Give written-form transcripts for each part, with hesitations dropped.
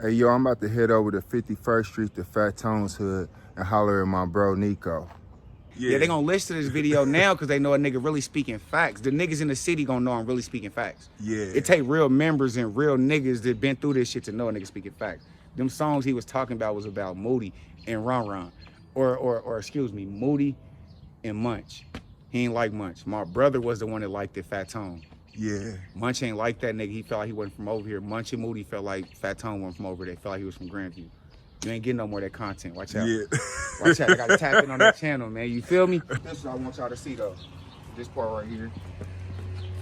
Hey, yo, I'm about to head over to 51st Street to Fat Tone's hood and holler at my bro, Nico. Yeah, they gonna listen to this video now because they know a nigga really speaking facts. The niggas in the city gonna know I'm really speaking facts. Yeah. It take real members and real niggas that been through this shit to know a nigga speaking facts. Them songs he was talking about was about Moody and Ron. Or excuse me, Moody and Munch. He ain't like Munch. My brother was the one that liked it, Fat Tone. Yeah. Munch ain't like that nigga. He felt like he wasn't from over here. Munch and Moody felt like Fat Tone wasn't from over there. They felt like he was from Grandview. You ain't getting no more of that content. Watch out. Yeah. Watch out. I gotta tap in on that channel, man. You feel me? This is what I want y'all to see though. This part right here.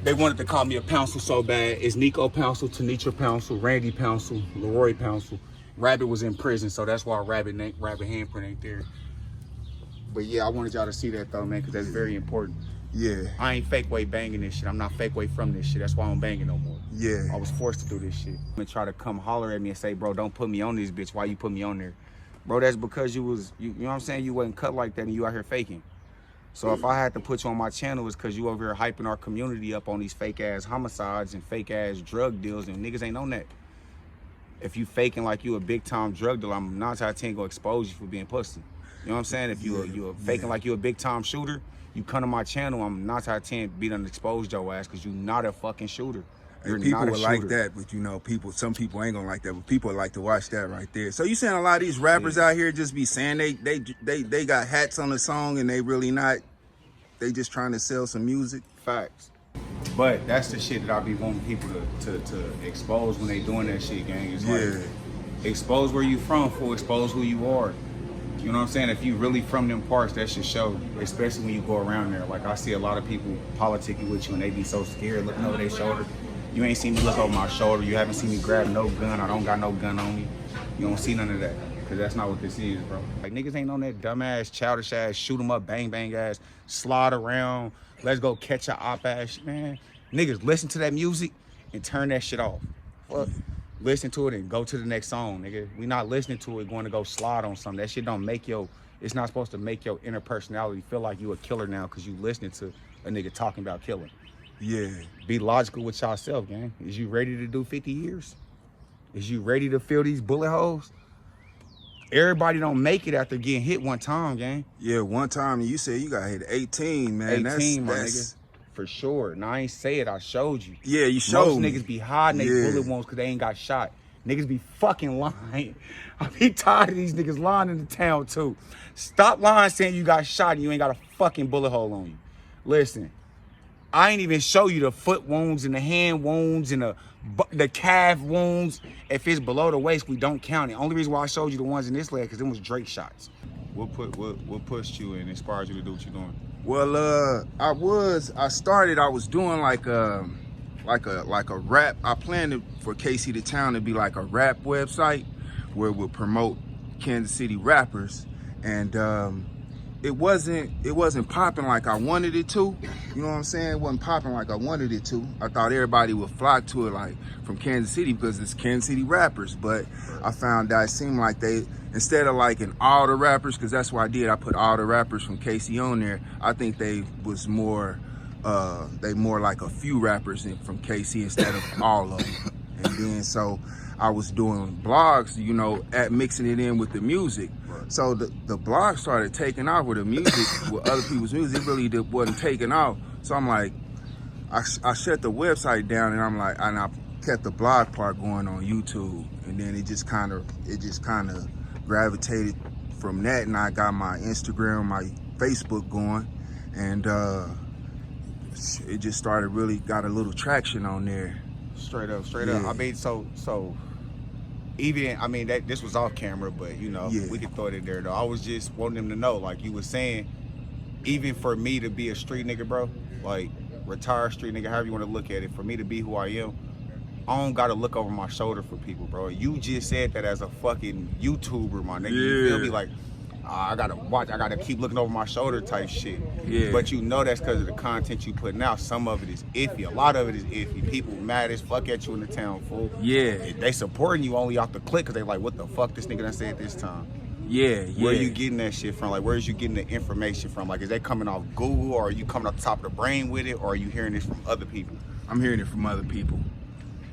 They wanted to call me a Pouncil so bad. It's Nico Pouncil, Tanitra Pouncil, Randy Pouncil, Leroy Pouncil. Rabbit was in prison, so that's why Rabbit handprint ain't there. But yeah, I wanted y'all to see that though, man, because that's very important. Yeah. I ain't fake way banging this shit. I'm not fake way from this shit. That's why I don't banging no more. Yeah. I was forced to do this shit. And try to come holler at me and say, bro, don't put me on this bitch. Why you put me on there? Bro, that's because you know what I'm saying? You wasn't cut like that and you out here faking. So if I had to put you on my channel, it's because you over here hyping our community up on these fake ass homicides and fake ass drug deals, and niggas ain't on that. If you faking like you a big time drug dealer, I'm 9 out of 10 gonna expose you for being pussy. You know what I'm saying? If you faking like you a big time shooter, you come to my channel, I'm 9 out of 10 be done exposed your ass because you not a fucking shooter. You're people not a would shooter. like that, but you know, some people ain't gonna like that, but people like to watch that right there. So you saying a lot of these rappers out here just be saying they got hats on the song and they really not, they just trying to sell some music? Facts. But that's the shit that I be wanting people to expose when they doing that shit, gang. It's like, expose where you from, fool. Expose who you are. You know what I'm saying? If you really from them parts, that should show, especially when you go around there. Like I see a lot of people politicking with you and they be so scared looking over their shoulder. You ain't seen me look over my shoulder. You haven't seen me grab no gun. I don't got no gun on me. You don't see none of that. Cause that's not what this is, bro. Like niggas ain't on that dumbass, childish ass, shoot 'em up, bang bang ass, slide around, let's go catch a op ass, man. Niggas listen to that music and turn that shit off. Fuck. Listen to it and go to the next song, nigga. We not listening to it, going to go slide on something. That shit don't make it's not supposed to make your inner personality feel like you a killer now because you listening to a nigga talking about killing. Yeah. Be logical with yourself, gang. Is you ready to do 50 years? Is you ready to fill these bullet holes? Everybody don't make it after getting hit one time, gang. Yeah, one time you said you got hit 18, man. 18, my nigga. For sure. Now, I ain't say it. I showed you. Yeah, you showed me. Most niggas be hiding their bullet wounds because they ain't got shot. Niggas be fucking lying. I be tired of these niggas lying in the town, too. Stop lying saying you got shot and you ain't got a fucking bullet hole on you. Listen, I ain't even show you the foot wounds and the hand wounds and the calf wounds. If it's below the waist, we don't count it. Only reason why I showed you the ones in this leg because them was Drake shots. What pushed you and inspired you to do what you're doing? Well, I was doing like a rap. I planned for kcisthetown to be like a rap website where we'll promote Kansas City rappers, and it wasn't popping like I wanted it to. You know what I'm saying? It wasn't popping like I wanted it to. I thought everybody would flock to it like from Kansas City because it's Kansas City rappers, but I found that it seemed like they, instead of liking all the rappers, because that's what I did, I put all the rappers from KC on there. I think they was more like a few rappers from KC instead of all of them. And then so I was doing blogs, you know, mixing it in with the music. So the blog started taking off with the music, with other people's music. It really wasn't taking off. So I'm like, I shut the website down and I kept the blog part going on YouTube. And then it just kind of gravitated from that, and I got my Instagram, my Facebook going, and it just started really got a little traction on there. Straight up. I mean, so even, I mean, this was off camera, but you know, we could throw it in there though. I was just wanting them to know, like you were saying, even for me to be a street nigga, bro, like retired street nigga, however you want to look at it, for me to be who I am, I don't gotta look over my shoulder for people, bro. You just said that as a fucking YouTuber, my nigga. You feel me? Like, I gotta keep looking over my shoulder type shit. Yeah. But you know that's because of the content you putting out. Some of it is iffy. A lot of it is iffy. People mad as fuck at you in the town, fool. Yeah. They supporting you only off the click because they like, what the fuck this nigga done said this time? Yeah. Where you getting that shit from? Like, where is you getting the information from? Like, is that coming off Google, or are you coming off the top of the brain with it, or are you hearing this from other people? I'm hearing it from other people.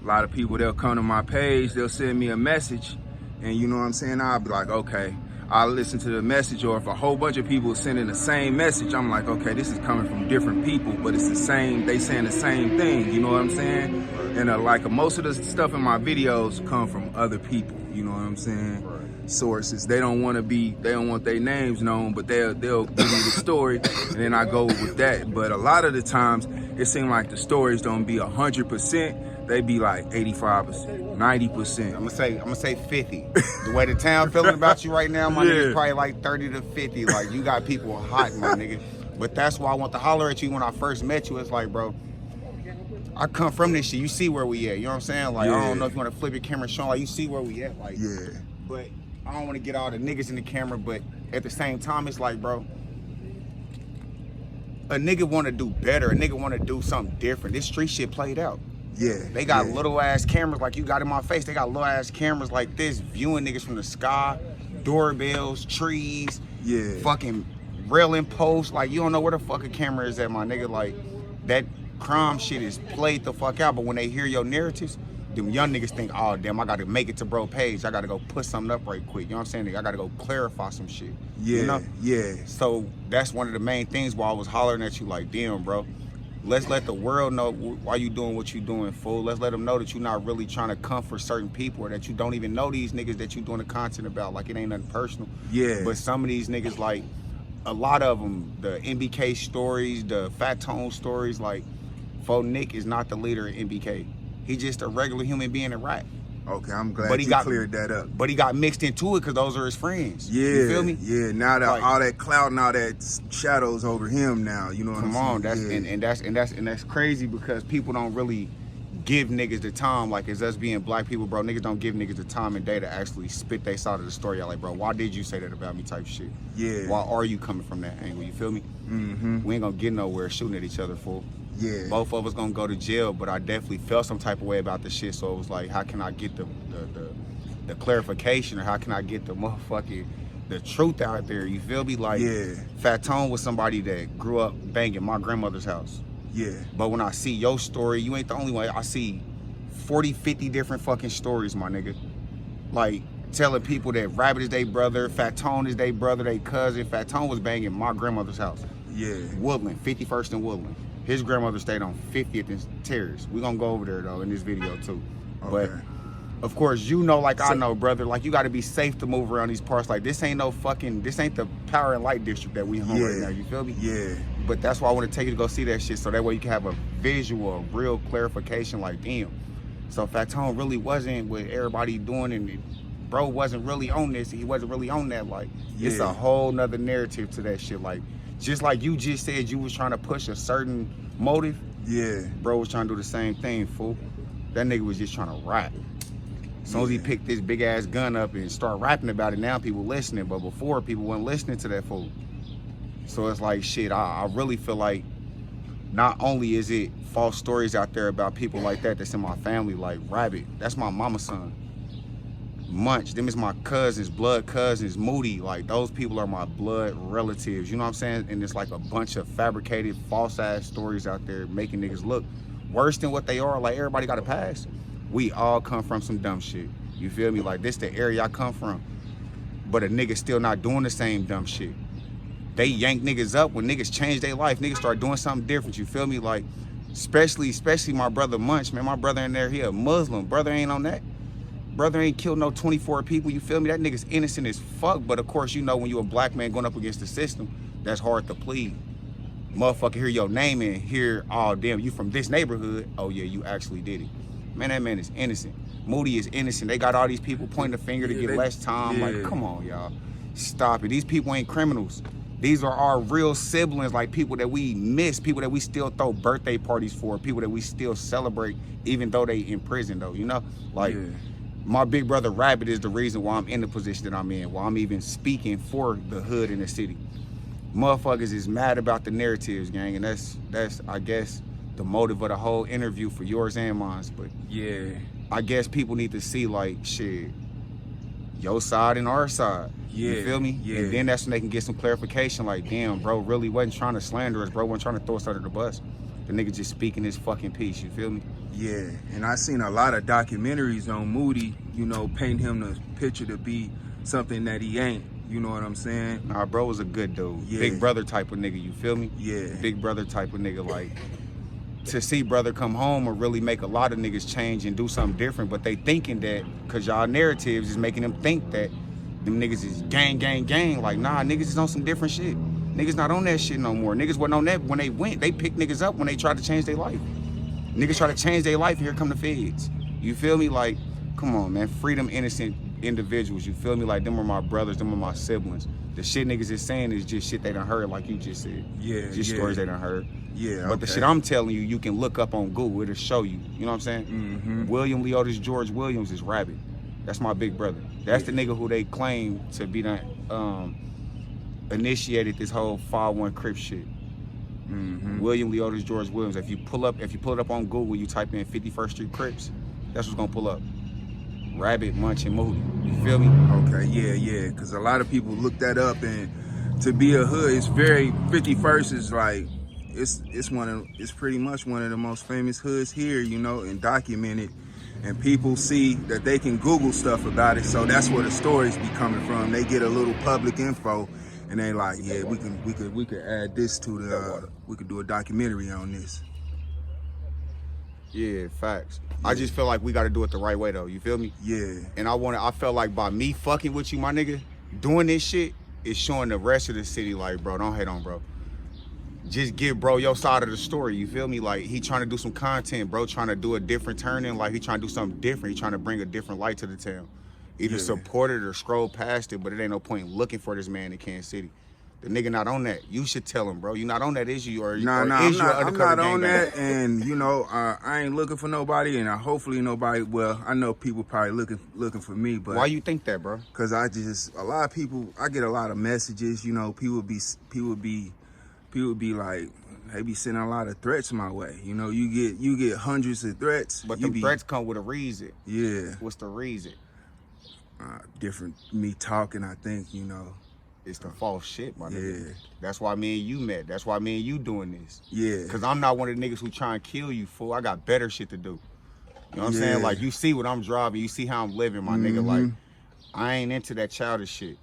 A lot of people, they'll come to my page, they'll send me a message, and you know what I'm saying? I'll be like, okay, I'll listen to the message, or if a whole bunch of people sending the same message, I'm like, okay, this is coming from different people, but it's the same, they saying the same thing, you know what I'm saying? And like most of the stuff in my videos come from other people, you know what I'm saying? Sources. They don't want their names known, but they'll give me the story, and then I go with that. But a lot of the times, it seems like the stories don't be 100%. They be like 85%, 90%. I'm gonna say 50. The way the town feeling about you right now, my nigga, is probably like 30 to 50. Like, you got people hot, my nigga. But that's why I want to holler at you when I first met you. It's like, bro, I come from this shit. You see where we at. You know what I'm saying? Like, I don't know if you want to flip your camera and show, like, you see where we at. Like, but I don't want to get all the niggas in the camera, but at the same time, it's like, bro, a nigga want to do better. A nigga want to do something different. This street shit played out. They got little ass cameras like you got in my face. They got little ass cameras like this, viewing niggas from the sky, doorbells, trees, fucking railing posts. Like, you don't know where the fucking camera is at, my nigga. Like, that crime shit is played the fuck out. But when they hear your narratives, them young niggas think, oh damn, I gotta make it to bro page. I gotta go put something up right quick. You know what I'm saying? I gotta go clarify some shit. You know? So that's one of the main things why I was hollering at you like, damn, bro. Let's let the world know why you doing what you doing, fool. Let's let them know that you're not really trying to come for certain people, or that you don't even know these niggas that you doing the content about. Like, it ain't nothing personal. But some of these niggas, like, a lot of them, the MBK stories, the Fat Tone stories, like, Nick is not the leader of MBK. He just a regular human being in rap. Okay, I'm glad you cleared that up. But he got mixed into it because those are his friends. You feel me? Now that all that clout and all that shadows over him now, you know what I'm saying? That's crazy, because people don't really give niggas the time. Like, as us being black people, bro, niggas don't give niggas the time and day to actually spit their side of the story out. Like, bro, why did you say that about me type shit? Why are you coming from that angle? You feel me? We ain't gonna get nowhere shooting at each other, fool. Both of us gonna go to jail, but I definitely felt some type of way about the shit. So it was like, how can I get the clarification, or how can I get the motherfucking the truth out there? You feel me? Like, Fat Tone was somebody that grew up banging my grandmother's house. But when I see your story, you ain't the only one. I see 40, 50 different fucking stories, my nigga. Like, telling people that Rabbit is their brother, Fat Tone is their brother, their cousin. Fat Tone was banging my grandmother's house. Woodland, 51st and Woodland. His grandmother stayed on 50th and Terrace. We're gonna go over there though in this video too. But of course, you know, like I know, brother, like, you gotta be safe to move around these parts. Like, this ain't the Power and Light district that we home right now, you feel me? But that's why I want to take you to go see that shit, so that way you can have a visual, a real clarification, like, damn. So Fat Tone really wasn't what everybody doing, and bro wasn't really on this, he wasn't really on that. Like, it's a whole nother narrative to that shit. Like, just like you just said you was trying to push a certain motive, bro was trying to do the same thing, fool. That nigga was just trying to rap. As soon as he picked this big ass gun up and start rapping about it, now people listening. But before, people weren't listening to that fool. So it's like, shit, I really feel like not only is it false stories out there about people like that that's in my family, like Rabbit, that's my mama's son. Munch, them is my cousins, blood cousins. Moody, like, those people are my blood relatives, you know what I'm saying? And it's like a bunch of fabricated, false ass stories out there making niggas look worse than what they are. Like, everybody got a past. We all come from some dumb shit, you feel me? Like, this the area I come from, but a nigga still not doing the same dumb shit. They yank niggas up when niggas change their life. Niggas start doing something different, you feel me? Like, especially my brother Munch, man. My brother in there, he a Muslim. Brother ain't on that. Brother ain't killed no 24 people, you feel me? That nigga's innocent as fuck. But of course, you know, when you a black man going up against the system, that's hard to plead. Motherfucker hear your name and hear, oh damn, you from this neighborhood. Oh yeah, you actually did it. Man, that man is innocent. Moody is innocent. They got all these people pointing the finger to get less time. Like, come on, y'all. Stop it. These people ain't criminals. These are our real siblings, like people that we miss, people that we still throw birthday parties for, people that we still celebrate, even though they in prison though, you know? Like, my big brother Rabbit is the reason why I'm in the position that I'm in, why I'm even speaking for the hood in the city. Motherfuckers is mad about the narratives, gang, and that's I guess the motive of the whole interview for yours and mine. But I guess people need to see, like, shit, your side and our side. You feel me? And then that's when they can get some clarification, like, damn, bro really wasn't trying to slander us, bro wasn't trying to throw us under the bus. The nigga just speaking his fucking piece, you feel me? Yeah, and I seen a lot of documentaries on Moody, you know, paint him the picture to be something that he ain't. You know what I'm saying? Nah, bro was a good dude. Yeah. Big brother type of nigga, you feel me? Yeah. Big brother type of nigga, like, to see brother come home or really make a lot of niggas change and do something different, but they thinking that, cause y'all narratives is making them think that them niggas is gang, gang, gang. Like, nah, niggas is on some different shit. Niggas not on that shit no more. Niggas wasn't on that when they went. They picked niggas up when they tried to change their life. Niggas try to change their life, here come the feds. You feel me? Like, come on, man. Freedom, innocent individuals. You feel me? Like, them are my brothers, them are my siblings. The shit niggas is saying is just shit they done heard, like you just said. Yeah, Just stories they done heard. Yeah, But the shit I'm telling you, you can look up on Google. It'll show you. You know what I'm saying? Mm-hmm. William Leotis George Williams is Rabbit. That's my big brother. That's the nigga who they claim to be done initiated this whole 5-1 Crip shit. Mm-hmm. William Leotis George Williams. If you pull it up on Google, you type in 51st Street Crips, that's what's gonna pull up. Rabbit, Munch, and Moody. You feel me? Okay, yeah, because a lot of people look that up, and to be a hood, it's very 51st is like it's pretty much one of the most famous hoods here, you know, and documented. And people see that they can Google stuff about it, so that's where the stories be coming from. They get a little public info, and they like, yeah, we could add this to the, we could do a documentary on this. Yeah, facts. Yeah. I just feel like we got to do it the right way, though. You feel me? Yeah. And I felt like by me fucking with you, my nigga, doing this shit is showing the rest of the city, like, bro, don't hate on bro. Just give bro your side of the story, you feel me? Like, he trying to do some content, bro, trying to do a different turning, like he trying to do something different. He trying to bring a different light to the town. Either support it or scroll past it, but it ain't no point in looking for this man in Kansas City. The nigga not on that. You should tell him, bro. You not on that, is you? Or, Nah, or I'm is not, you I'm not on gangbang? that, and you know, I ain't looking for nobody, and hopefully nobody, well, I know people probably looking for me, but Why you think that, bro? Cause a lot of people, I get a lot of messages, you know, people be like, they be sending a lot of threats my way. You know, you get hundreds of threats. But the threats come with a reason. Yeah. What's the reason? Different me talking, I think, you know. It's the false shit, my nigga. Yeah. That's why me and you met. That's why me and you doing this. Yeah. Cause I'm not one of the niggas who try and kill you, fool. I got better shit to do. You know what I'm saying? Like, you see what I'm driving, you see how I'm living, my nigga. Like, I ain't into that childish shit.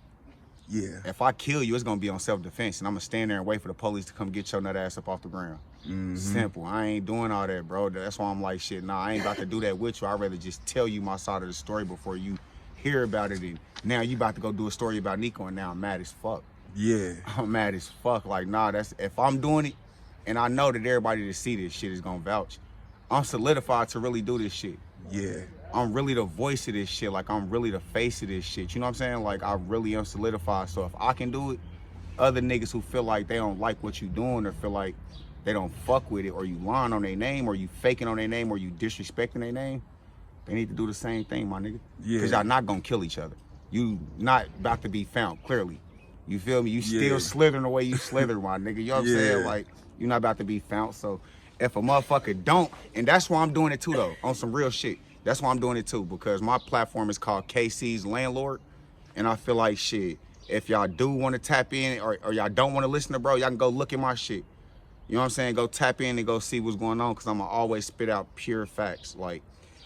Yeah. If I kill you, it's gonna be on self-defense, and I'm gonna stand there and wait for the police to come get your nut ass up off the ground. Simple. I ain't doing all that, bro. That's why I'm like, shit, nah, I ain't about to do that with you. I'd rather just tell you my side of the story before you hear about it. And now you about to go do a story about Nico, and now I'm mad as fuck. Yeah. I'm mad as fuck. Like, nah, that's, if I'm doing it, and I know that everybody that see this shit is gonna vouch, I'm solidified to really do this shit. Yeah. I'm really the voice of this shit. Like, I'm really the face of this shit. You know what I'm saying? Like, I really am solidified. So if I can do it, other niggas who feel like they don't like what you doing, or feel like they don't fuck with it, or you lying on their name, or you faking on their name, or you disrespecting their name, they need to do the same thing, my nigga. Yeah. Because y'all not gonna kill each other. You not about to be found, clearly. You feel me? You still slithering the way you slither, my nigga. You know what I'm saying? Like, you're not about to be found. So if a motherfucker don't, and that's why I'm doing it too, though, on some real shit. That's why I'm doing it too, because my platform is called KC's Landlord. And I feel like, shit, if y'all do want to tap in, or y'all don't want to listen to bro, y'all can go look at my shit. You know what I'm saying? Go tap in and go see what's going on, because I'm going to always spit out pure facts. Like,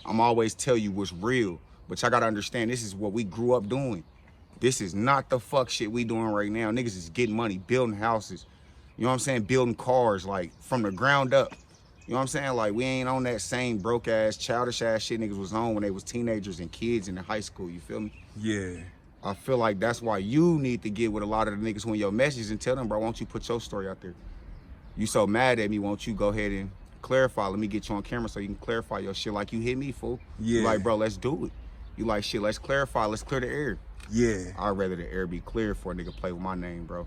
I'm always tell you what's real. But y'all got to understand, this is what we grew up doing. This is not the fuck shit we doing right now. Niggas is getting money, building houses. You know what I'm saying? Building cars, like, from the ground up. You know what I'm saying? Like, we ain't on that same broke ass, childish ass shit niggas was on when they was teenagers and kids in the high school. You feel me? Yeah. I feel like that's why you need to get with a lot of the niggas who in your messages and tell them, bro, why don't you put your story out there? You so mad at me, won't you go ahead and clarify? Let me get you on camera so you can clarify your shit like you hit me, fool. Yeah. You like, bro, let's do it. You like, shit, let's clarify. Let's clear the air. Yeah. I'd rather the air be clear for a nigga play with my name, bro.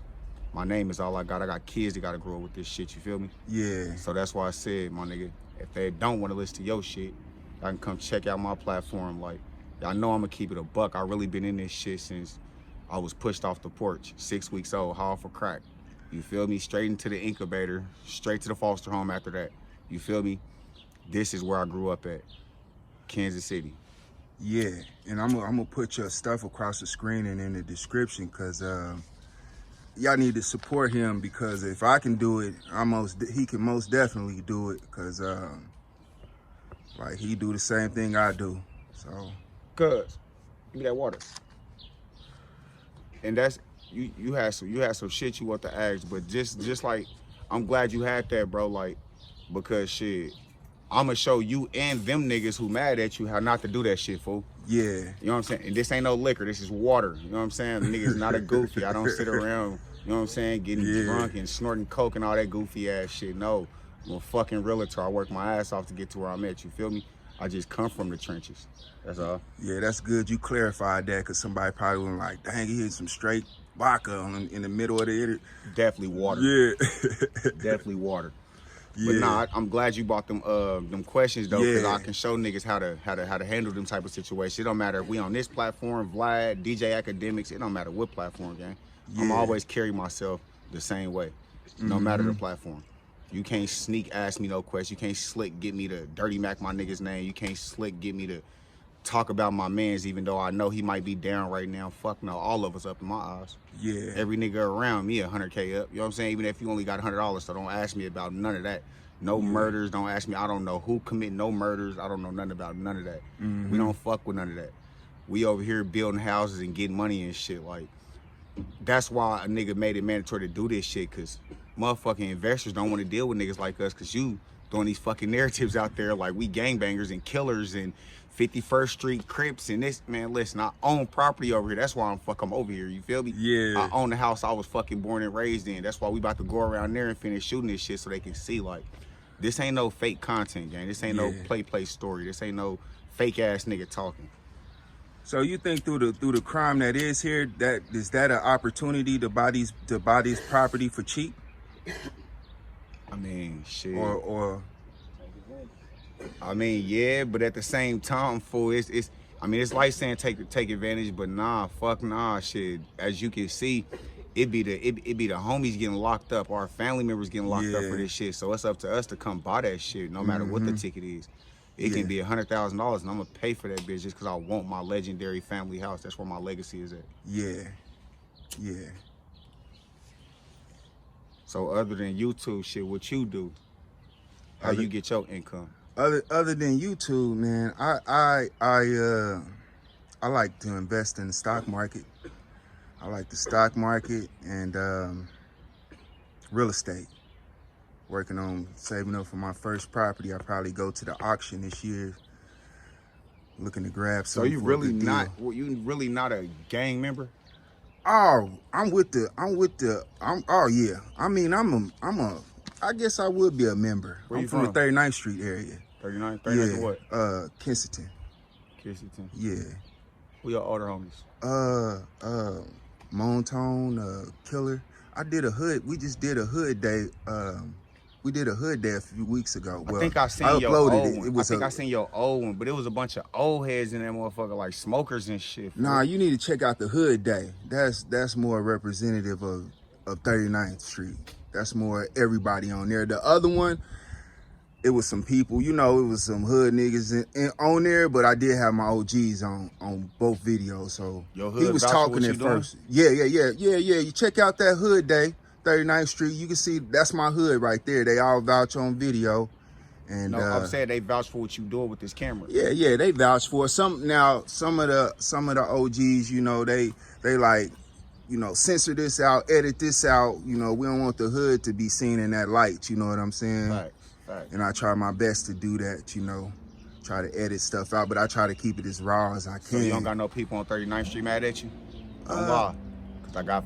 My name is all I got. I got kids that got to grow up with this shit, you feel me? Yeah. So that's why I said, my nigga, if they don't want to listen to your shit, y'all can come check out my platform. Like, y'all know I'm going to keep it a buck. I really been in this shit since I was pushed off the porch, 6 weeks old, high off a crack. You feel me? Straight into the incubator, straight to the foster home after that. You feel me? This is where I grew up at, Kansas City. Yeah, and I'm gonna put your stuff across the screen and in the description, because y'all need to support him, because if I can do it, he can most definitely do it, because Like he do the same thing I do. So, Cuz, give me that water. And that's you had some shit you want to ask, but just like I'm glad you had that, bro. Like, because shit, I'ma show you and them niggas who mad at you how not to do that shit, fool. yeah. You know what I'm saying? And this ain't no liquor, this is water. You know what I'm saying? The nigga's not a goofy. I don't sit around, you know what I'm saying, getting drunk and snorting coke and all that goofy ass shit. No, I'm a fucking realtor. I work my ass off to get to where I'm at, you feel me? I just come from the trenches. That's all. Yeah, that's good you clarified that, because somebody probably was like, dang, he hit some straight vodka in the middle of the edit. Definitely water. Yeah. Definitely water. Yeah. But nah, I'm glad you brought them questions though, because Yeah. I can show niggas how to handle them type of situations. It don't matter if we on this platform, Vlad, DJ Academics, it don't matter what platform, gang. I'm Yeah. always carry myself the same way, no matter the platform. You can't sneak ask me no question. You can't slick get me to dirty Mac my nigga's name. You can't slick get me to talk about my mans, even though I know he might be down right now. Fuck no, all of us up in my eyes. Yeah. Every nigga around me 100K up. You know what I'm saying? Even if you only got $100, so don't ask me about none of that. No murders. Don't ask me. I don't know who commit no murders. I don't know nothing about none of that. We don't fuck with none of that. We over here building houses and getting money and shit. Like, that's why a nigga made it mandatory to do this shit, because motherfucking investors don't want to deal with niggas like us, because you throwing these fucking narratives out there like we gangbangers and killers and 51st Street Crips and this. Man, listen, I own property over here. That's why I'm over here. You feel me? Yeah. I own the house I was fucking born and raised in. That's why we about to go around there and finish shooting this shit so they can see, like, this ain't no fake content, gang. This ain't no play story. This ain't no fake ass nigga talking. So you think through the crime that is here, that is that an opportunity to buy these property for cheap? I mean, shit. Or I mean, yeah, but at the same time, fool, it's I mean, it's like saying take advantage, but nah, fuck nah, shit. As you can see, it be the homies getting locked up, our family members getting locked up for this shit. So it's up to us to come buy that shit, no matter what the ticket is. It can be $100,000, and I'm gonna pay for that bitch just because I want my legendary family house. That's where my legacy is at. yeah. So other than YouTube shit, what you do? How you get your income? Other than YouTube, man, I like to invest in the stock market. I like the stock market and real estate. Working on saving up for my first property. I probably go to the auction this year, looking to grab some. So you really not? Well, you really not a gang member? Oh, oh yeah. I mean, I guess I would be a member. Where I'm you from the from? 39th Street area. 39 Yeah. what? Kensington. Kissington. Yeah. Who your older homies? Montone, Killer. I did a hood. We just did a hood day. We did a hood day a few weeks ago. I think I seen your old one. I I seen your old one, but it was a bunch of old heads in that motherfucker, like smokers and shit. Nah, you need to check out the hood day. That's more representative of 39th Street. That's more everybody on there. The other one, it was some people, it was some hood niggas on there, but I did have my OGs on both videos. So Your hood he was vouch for talking what at you doing? first. Yeah. You check out that hood day, 39th Street. You can see that's my hood right there. They all vouch on video. And No, I'm saying they vouch for what you doing with this camera. Yeah, they vouch for it. Some of the OGs, they like, censor this out, edit this out. We don't want the hood to be seen in that light. You know what I'm saying? Right. And I try my best to do that. Try to edit stuff out, but I try to keep it as raw as I can. So you don't got no people on 39th Street mad at you? Don't lie. Cause I got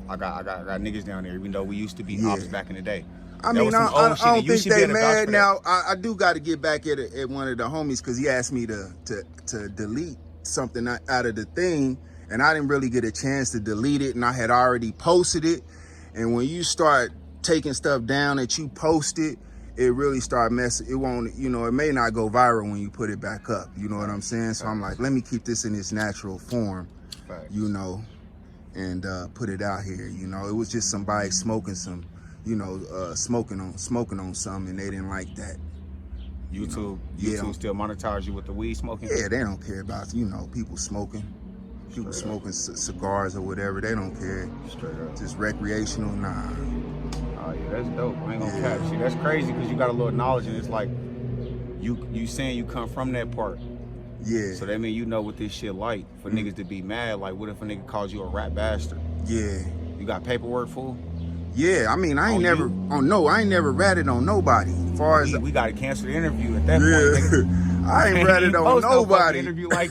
niggas down there, even though we used to be ops back in the day. I mean, I don't think they mad now. I do got to get back at one of the homies, because he asked me to delete something out of the thing, and I didn't really get a chance to delete it, and I had already posted it. And when you start taking stuff down that you posted, it really start messing. It won't, it may not go viral when you put it back up. You know what I'm saying? So I'm like, let me keep this in its natural form, and put it out here. It was just somebody smoking some. Smoking on something, and they didn't like that. YouTube still monetize you with the weed smoking? Yeah, they don't care about, people smoking. People smoking cigars or whatever, they don't care. Straight up. Just recreational, nah. Oh yeah, that's dope. I ain't gonna cap. See, that's crazy, because you got a little knowledge, and it's like, you saying you come from that part. Yeah. So that mean you know what this shit like for niggas to be mad. Like, what if a nigga calls you a rat bastard? Yeah. You got paperwork, fool? Yeah, I mean, I ain't never ratted on nobody. As far as we gotta cancel the interview at that point. Nigga. I ain't ratted on nobody. Interview like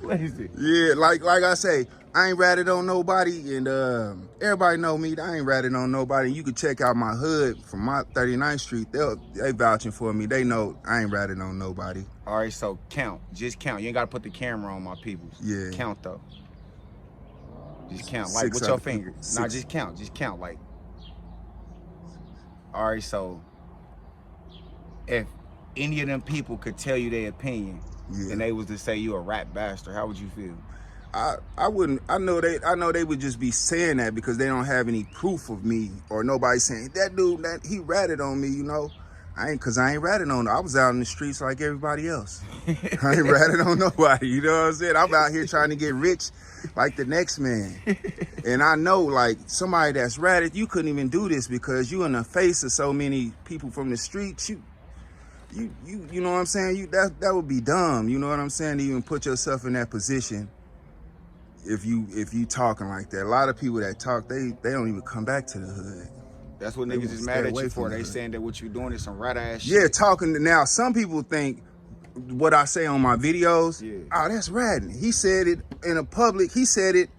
what is it? Yeah, like I say, I ain't ratted on nobody, and everybody know me. I ain't ratted on nobody. You can check out my hood from my 39th Street. They vouching for me. They know I ain't ratted on nobody. All right, so count. Just count. You ain't gotta put the camera on my peoples. Yeah. Count though. Just count, like with your finger. Nah, just count. Just count, like. All right, so if any of them people could tell you their opinion, and they was to say you a rat bastard, how would you feel? I wouldn't. I know they would just be saying that because they don't have any proof of me or nobody saying that dude that he ratted on me. You know, I ain't ratted on. I was out in the streets like everybody else. I ain't ratted on nobody. You know what I'm saying? I'm out here trying to get rich like the next man. And I know, like, somebody that's ratted, you couldn't even do this because you in the face of so many people from the streets. You know what I'm saying? That would be dumb. You know what I'm saying? To even put yourself in that position. If you talking like that, a lot of people that talk, they don't even come back to the hood. That's what niggas is mad at you for. They saying that what you doing is some rat ass shit. Yeah, talking now. Some people think what I say on my videos, oh, that's ratting. He said it in a public. He said it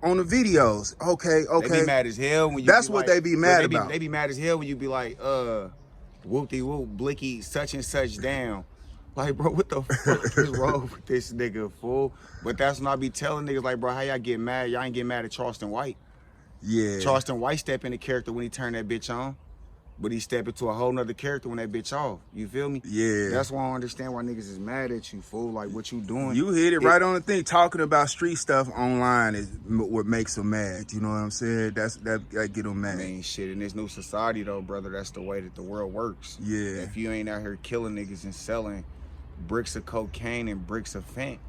on the videos. Okay. They be mad as hell when you. That's what they be mad about. They be mad as hell when you be like, whoop-de-whoop, blicky, such and such down. Like, bro, what the fuck is wrong with this nigga, fool? But that's when I be telling niggas, like, bro, how y'all get mad? Y'all ain't get mad at Charleston White. Yeah. Charleston White step in the character when he turned that bitch on. But he step into a whole nother character when that bitch off. You feel me? Yeah. That's why I don't understand why niggas is mad at you, fool. Like, what you doing? You hit it right on the thing. Talking about street stuff online is what makes them mad. You know what I'm saying? That get them mad. I mean, shit, in this new society, though, brother, that's the way that the world works. Yeah. If you ain't out here killing niggas and selling bricks of cocaine and bricks of fent,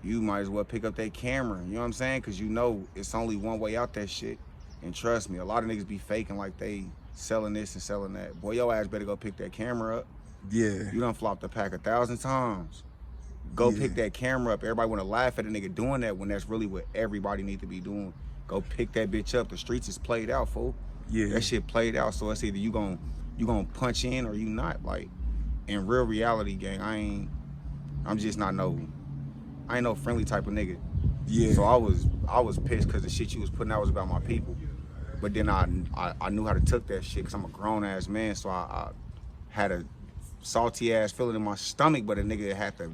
you might as well pick up that camera. You know what I'm saying? Because you know it's only one way out that shit. And trust me, a lot of niggas be faking like they selling this and selling that. Boy, your ass better go pick that camera up. Yeah. You done flopped the pack 1,000 times. Go pick that camera up. Everybody want to laugh at a nigga doing that when that's really what everybody need to be doing. Go pick that bitch up. The streets is played out, fool. Yeah. That shit played out, so it's either you gonna punch in or you not. Like, in real reality, gang, I ain't no friendly type of nigga. Yeah. So I was pissed because the shit you was putting out was about my people. But then I knew how to took that shit because I'm a grown ass man. So I had a salty ass feeling in my stomach, but a nigga had the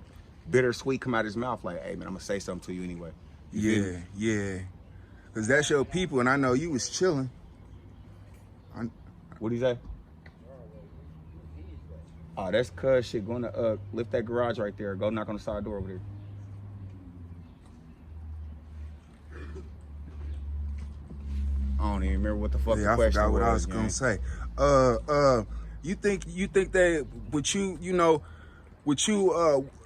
bittersweet come out his mouth like, hey man, I'm gonna say something to you anyway. Yeah. Cause that's your people, and I know you was chilling. What'd he say? Oh, that's cuz shit. Gonna lift that garage right there. Go knock on the side door over there. I don't even remember what the fuck the question was. I forgot what I was gonna say. You think that with you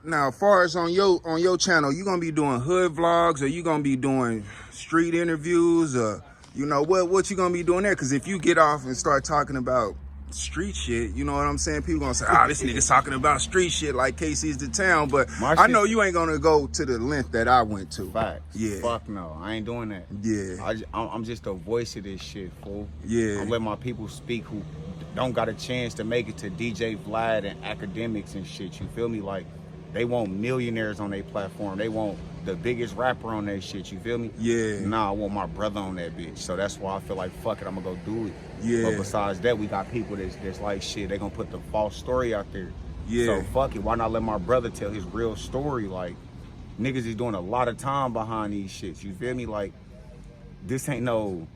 now, as far as on your channel, you gonna be doing hood vlogs, or you gonna be doing street interviews, or what you gonna be doing there? Because if you get off and start talking about street shit, you know what I'm saying? People gonna say, this nigga's talking about street shit like kcisthetown, but I know you ain't gonna go to the length that I went to. Facts. Yeah. Fuck no, I ain't doing that. Yeah. I'm just a voice of this shit, fool. Yeah. I'm letting my people speak who don't got a chance to make it to DJ Vlad and academics and shit. You feel me? Like, they want millionaires on their platform. They want the biggest rapper on their shit. You feel me? Yeah. Nah, I want my brother on that bitch. So that's why I feel like, fuck it, I'm gonna go do it. Yeah. But besides that, we got people that's like, shit, they gonna put the false story out there. Yeah. So fuck it, why not let my brother tell his real story? Like, niggas is doing a lot of time behind these shits. You feel me? Like, this ain't no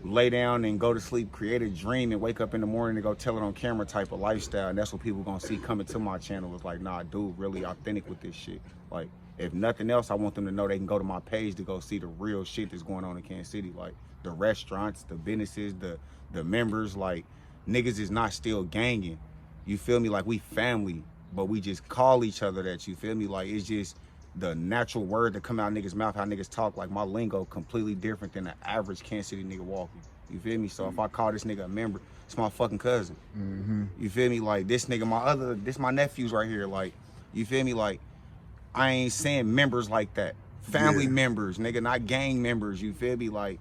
lay down and go to sleep, create a dream, and wake up in the morning and go tell it on camera type of lifestyle. And that's what people gonna see coming to my channel. It's like, nah, dude, really authentic with this shit. Like, if nothing else, I want them to know they can go to my page to go see the real shit that's going on in Kansas City. Like, the restaurants, the businesses, the members. Like, niggas is not still ganging. You feel me? Like, we family, but we just call each other that. You feel me? Like, it's just the natural word that come out of niggas' mouth, how niggas talk. Like, my lingo completely different than the average Kansas City nigga walking. You feel me? So if I call this nigga a member, it's my fucking cousin. Mm-hmm. You feel me? Like this nigga, this my nephews right here. Like, you feel me? Like, I ain't saying members like that. Family members, nigga, not gang members. You feel me? Like,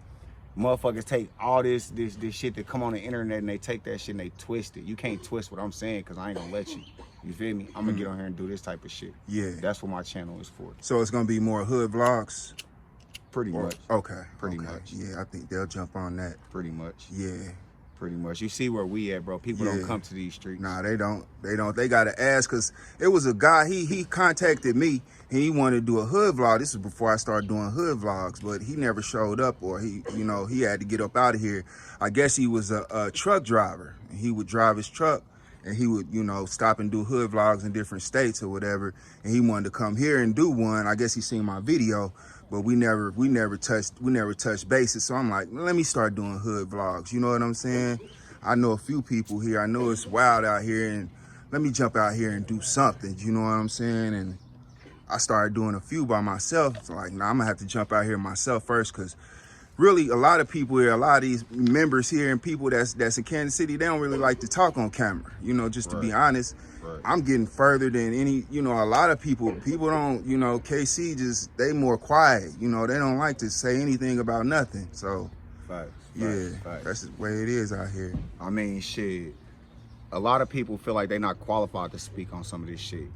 motherfuckers take all this shit that come on the internet and they take that shit and they twist it. You can't twist what I'm saying because I ain't gonna let you. You feel me? I'm gonna get on here and do this type of shit. Yeah. That's what my channel is for. So it's gonna be more hood vlogs? Pretty much. Okay. Pretty much. Yeah, I think they'll jump on that. Pretty much. Yeah. Pretty much. You see where we at, bro. People don't come to these streets. Nah, they don't. They gotta ask, cause it was a guy, he contacted me and he wanted to do a hood vlog. This was before I started doing hood vlogs, but he never showed up, or he had to get up out of here. I guess he was a truck driver. He would drive his truck and he would, stop and do hood vlogs in different states or whatever. And he wanted to come here and do one. I guess he seen my video, but we never touched bases. So I'm like, let me start doing hood vlogs. You know what I'm saying? I know a few people here. I know it's wild out here, and let me jump out here and do something. You know what I'm saying? And I started doing a few by myself. It's like, nah, I'm gonna have to jump out here myself first, because really a lot of people here, a lot of these members here and people that's in Kansas City, they don't really like to talk on camera. Just to be honest. Right. I'm getting further than any, a lot of people don't, KC just, they more quiet. They don't like to say anything about nothing. So, facts. That's the way it is out here. I mean, shit, a lot of people feel like they're not qualified to speak on some of this shit.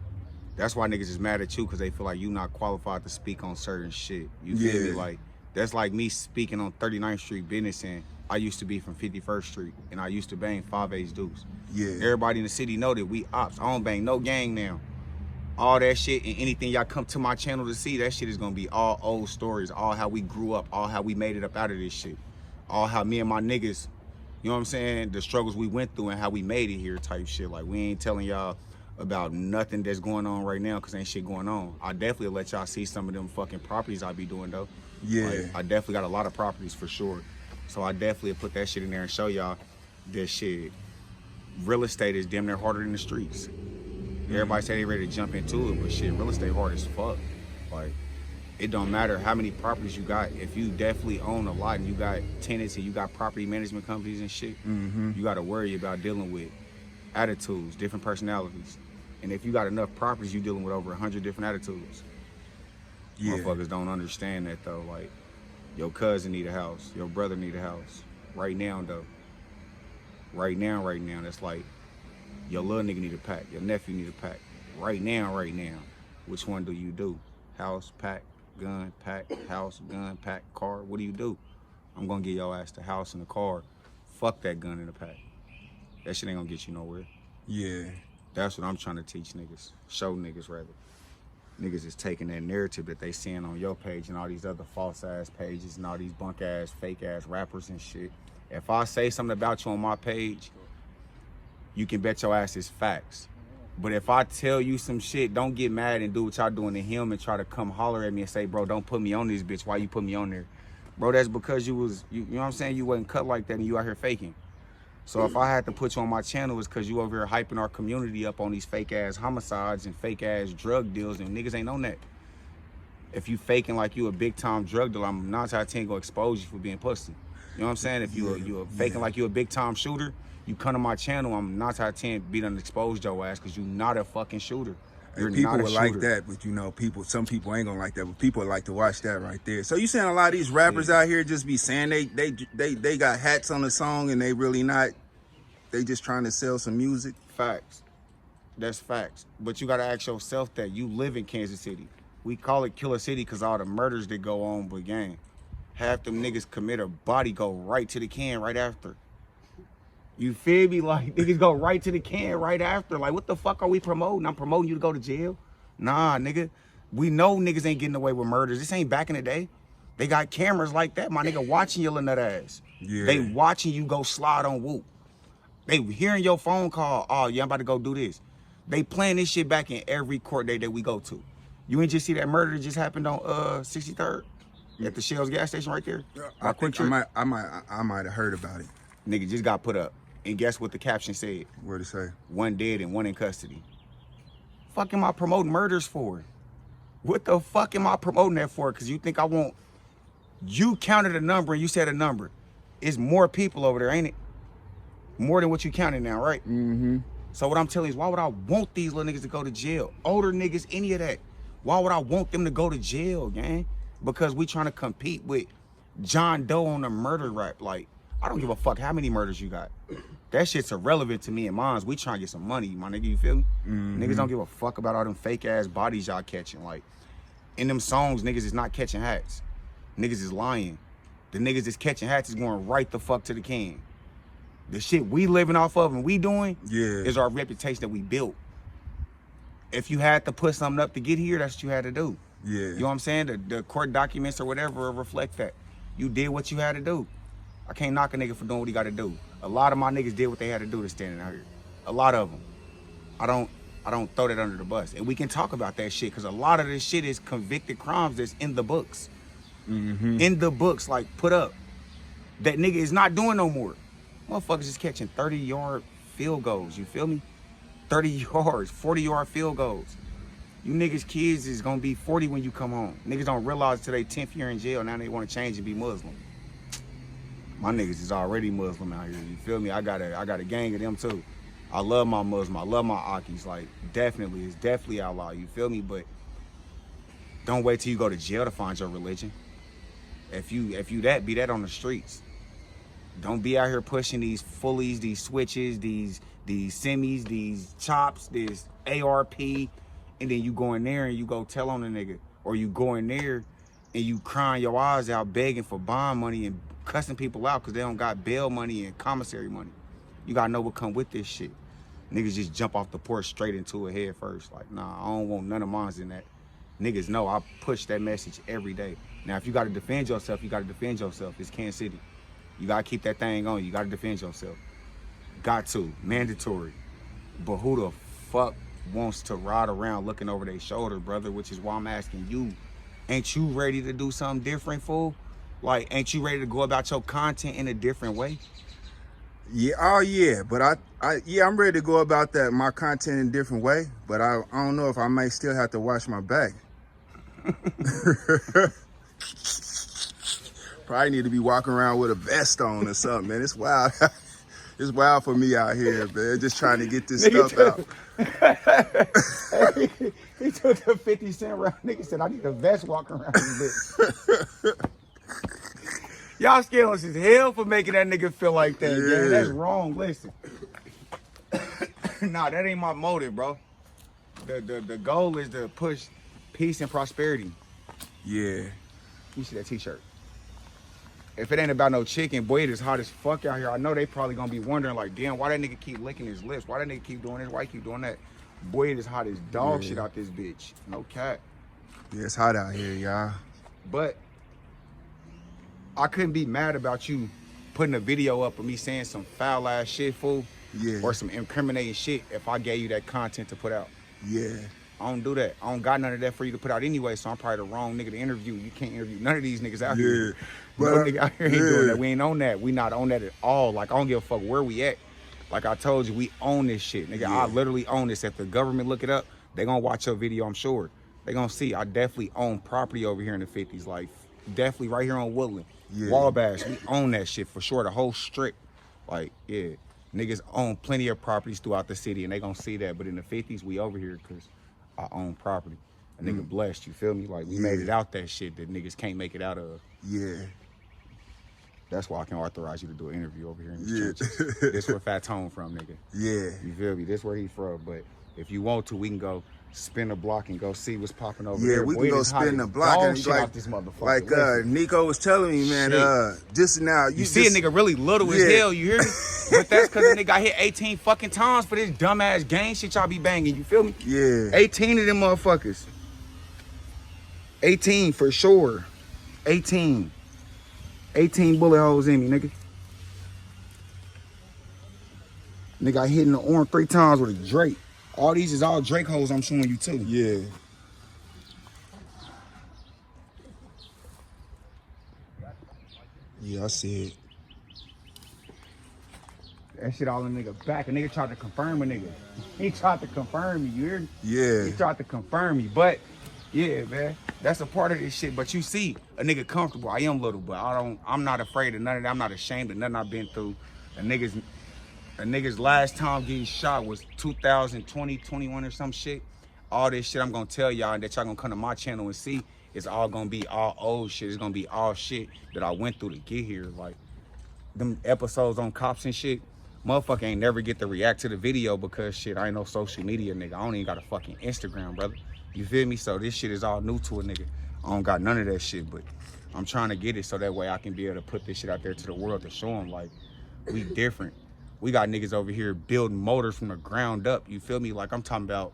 That's why niggas is mad at you, because they feel like you not qualified to speak on certain shit. You feel me? Like, that's like me speaking on 39th Street business, and I used to be from 51st Street, and I used to bang 5/8 deuce. Yeah. Everybody in the city know that we ops. I don't bang no gang now. All that shit and anything y'all come to my channel to see, that shit is gonna be all old stories, all how we grew up, all how we made it up out of this shit, all how me and my niggas, you know what I'm saying, the struggles we went through and how we made it here type shit. Like, we ain't telling y'all about nothing that's going on right now, because ain't shit going on. I definitely let y'all see some of them fucking properties I be doing though. Yeah. Like, I definitely got a lot of properties for sure. So I definitely put that shit in there and show y'all that shit. Real estate is damn near harder than the streets. Everybody say they ready to jump into it, but shit, real estate hard as fuck. Like, it don't matter how many properties you got. If you definitely own a lot and you got tenants and you got property management companies and shit, you got to worry about dealing with attitudes, different personalities. And if you got enough properties, you dealing with over 100 different attitudes. Motherfuckers don't understand that though. Like, your cousin need a house, your brother need a house. Right now though. Right now, that's like, your little nigga need a pack, your nephew need a pack. Right now. Which one do you do? House, pack, gun, pack, house, gun, pack, car. What do you do? I'm gonna get your ass the house and the car. Fuck that gun and the pack. That shit ain't gonna get you nowhere. Yeah. That's what I'm trying to teach niggas. Show niggas, rather. Niggas is taking that narrative that they seeing on your page and all these other false ass pages and all these bunk ass, fake ass rappers and shit. If I say something about you on my page, you can bet your ass it's facts. But if I tell you some shit, don't get mad and do what y'all doing to him and try to come holler at me and say, bro, don't put me on this bitch. Why you put me on there? Bro, that's because you know what I'm saying? You wasn't cut like that and you out here faking. So if I had to put you on my channel, it's because you over here hyping our community up on these fake ass homicides and fake ass drug deals, and niggas ain't on that. If you faking like you a big time drug dealer, I'm 9 out of 10 gonna expose you for being pussy. You know what I'm saying? If you faking like you a big time shooter, you come to my channel, I'm 9 out of 10 be done exposed your ass, because you not a fucking shooter. You're people not a would shooter. like that, but some people ain't gonna like that, but people like to watch that right there. So you saying a lot of these rappers out here just be saying they got hats on the song and they really not, they just trying to sell some music? Facts. That's facts. But you gotta ask yourself that. You live in Kansas City. We call it Killer City because all the murders that go on, but gang, half them niggas commit a body, go right to the can right after. You feel me? Like, niggas go right to the can right after. Like, what the fuck are we promoting? I'm promoting you to go to jail? Nah, nigga. We know niggas ain't getting away with murders. This ain't back in the day. They got cameras like that, my nigga, watching your nut ass. Yeah. They watching you go slide on Whoop. They hearing your phone call, oh, yeah, I'm about to go do this. They playing this shit back in every court date that we go to. You ain't just see that murder that just happened on 63rd at the Shell's gas station right there? I might have heard about it. Nigga just got put up. And guess what the caption said? What'd it say? 1 dead and 1 in custody. Fuck am I promoting murders for? What the fuck am I promoting that for? Because you think I want... You counted a number and you said a number. It's more people over there, ain't it? More than what you counting now, right? Mm-hmm. So what I'm telling you is, why would I want these little niggas to go to jail? Older niggas, any of that. Why would I want them to go to jail, gang? Because we trying to compete with John Doe on a murder rap. Like, I don't give a fuck how many murders you got. That shit's irrelevant to me and mines. We trying to get some money, my nigga, you feel me? Mm-hmm. Niggas don't give a fuck about all them fake ass bodies y'all catching. Like, in them songs, niggas is not catching hats. Niggas is lying. The niggas that's catching hats is going right the fuck to the can. The shit we living off of and we doing is our reputation that we built. If you had to put something up to get here, that's what you had to do. Yeah. You know what I'm saying? The court documents or whatever reflect that. You did what you had to do. I can't knock a nigga for doing what he got to do. A lot of my niggas did what they had to do to standing out here. A lot of them. I don't throw that under the bus. And we can talk about that shit because a lot of this shit is convicted crimes that's in the books. Mm-hmm. In the books, like, put up. That nigga is not doing no more. Motherfuckers is catching 30-yard field goals, you feel me? 30 yards, 40-yard field goals. You niggas kids is gonna be 40 when you come home. Niggas don't realize till they 10th year in jail, now they wanna change and be Muslim. My niggas is already Muslim out here, you feel me? I got a gang of them too. I love my Muslim, I love my Akis, like, definitely, it's definitely outlaw, you feel me? But don't wait till you go to jail to find your religion. If you that, be that on the streets. Don't be out here pushing these fullies, these switches, these semis, these chops, this ARP, and then you go in there and you go tell on the nigga. Or you go in there and you crying your eyes out begging for bond money and cussing people out because they don't got bail money and commissary money. You gotta know what come with this shit. Niggas just jump off the porch straight into it head first. Like, nah, I don't want none of mines in that. Niggas know I push that message every day. Now, if you gotta defend yourself, you gotta defend yourself. It's Kansas City. You gotta keep that thing on. You gotta defend yourself. Got to. Mandatory. But who the fuck wants to ride around looking over their shoulder, brother? Which is why I'm asking you. Ain't you ready to do something different, fool? Like, ain't you ready to go about your content in a different way? Yeah, oh yeah, but I'm ready to go about that, my content in a different way, but I don't know if I may still have to watch my back. Probably need to be walking around with a vest on or something, man. It's wild. It's wild for me out here, man. Just trying to get this stuff out. He took the 50 cent round. Nigga said, I need a vest walking around this bitch. Y'all scandalous as hell for making that nigga feel like that, man. That's wrong. Listen. Nah, that ain't my motive, bro. The goal is to push peace and prosperity. Yeah. You see that t-shirt. If it ain't about no chicken, boy, it is hot as fuck out here. I know they probably gonna be wondering, like, damn, why that nigga keep licking his lips? Why that nigga keep doing this? Why he keep doing that? Boy, it is hot as dog shit out this bitch. No cap. Yeah, it's hot out here, y'all. But I couldn't be mad about you putting a video up of me saying some foul ass shit, fool. Yeah. Or some incriminating shit if I gave you that content to put out. Yeah. I don't do that. I don't got none of that for you to put out anyway, so I'm probably the wrong nigga to interview. You can't interview none of these niggas out here. No nigga out here ain't doing that. We ain't on that. We not on that at all. Like, I don't give a fuck where we at. Like I told you, we own this shit. Nigga, I literally own this. If the government look it up, they gonna watch your video, I'm sure. They gonna see I definitely own property over here in the 50s. Like, definitely right here on Woodland. Wabash, we own that shit for sure. The whole strip. Like, yeah. Niggas own plenty of properties throughout the city, and they gonna see that. But in the 50s, we over here because I own property. A nigga blessed, you feel me? Like, we made it out that shit that niggas can't make it out of. Yeah. That's why I can authorize you to do an interview over here in these churches. This where Fat's home from, nigga. Yeah. You feel me? This where he from. But if you want to, we can go spin a block and go see what's popping over there. Yeah, we can go spin the block and like this motherfucker. Like Nico was telling me, man, just now you see a nigga really little as hell, you hear me? But that's cause the nigga got hit 18 fucking times for this dumbass gang shit y'all be banging, you feel me? Yeah. 18 of them motherfuckers. 18 for sure. 18 bullet holes in me, nigga. Nigga got hit in the arm 3 times with a Drake. All these is all Drake holes I'm showing you too. Yeah. Yeah, I see it. That shit all in the nigga back. A nigga tried to confirm a nigga. He tried to confirm me, you hear me? Yeah. He tried to confirm me, but yeah, man. That's a part of this shit. But you see, a nigga comfortable. I am little, but I'm not afraid of none of that. I'm not ashamed of nothing I've been through. A nigga's last time getting shot was 2020, 21 or some shit. All this shit I'm gonna tell y'all and that y'all gonna come to my channel and see, it's all gonna be all old shit. It's gonna be all shit that I went through to get here. Like them episodes on cops and shit, motherfucker ain't never get to react to the video because shit, I ain't no social media nigga. I don't even got a fucking Instagram, brother. You feel me? So this shit is all new to a nigga. I don't got none of that shit, but I'm trying to get it so that way I can be able to put this shit out there to the world to show them like we different. We got niggas over here building motors from the ground up. You feel me? Like I'm talking about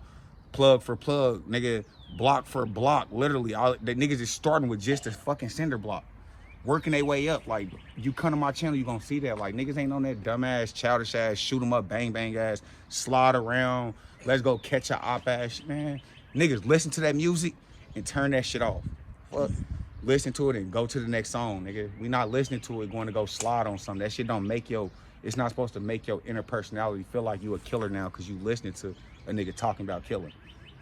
plug for plug, nigga, block for block. Literally, the niggas is starting with just a fucking cinder block, working their way up. Like you come to my channel, you gonna see that. Like niggas ain't on that dumbass, childish ass, shoot 'em up, bang bang ass, slide around, let's go catch a op ass, man. Niggas listen to that music and turn that shit off. Fuck. Listen to it and go to the next song, nigga. We not listening to it going to go slide on something. That shit don't make it's not supposed to make your inner personality feel like you a killer now because you listening to a nigga talking about killing.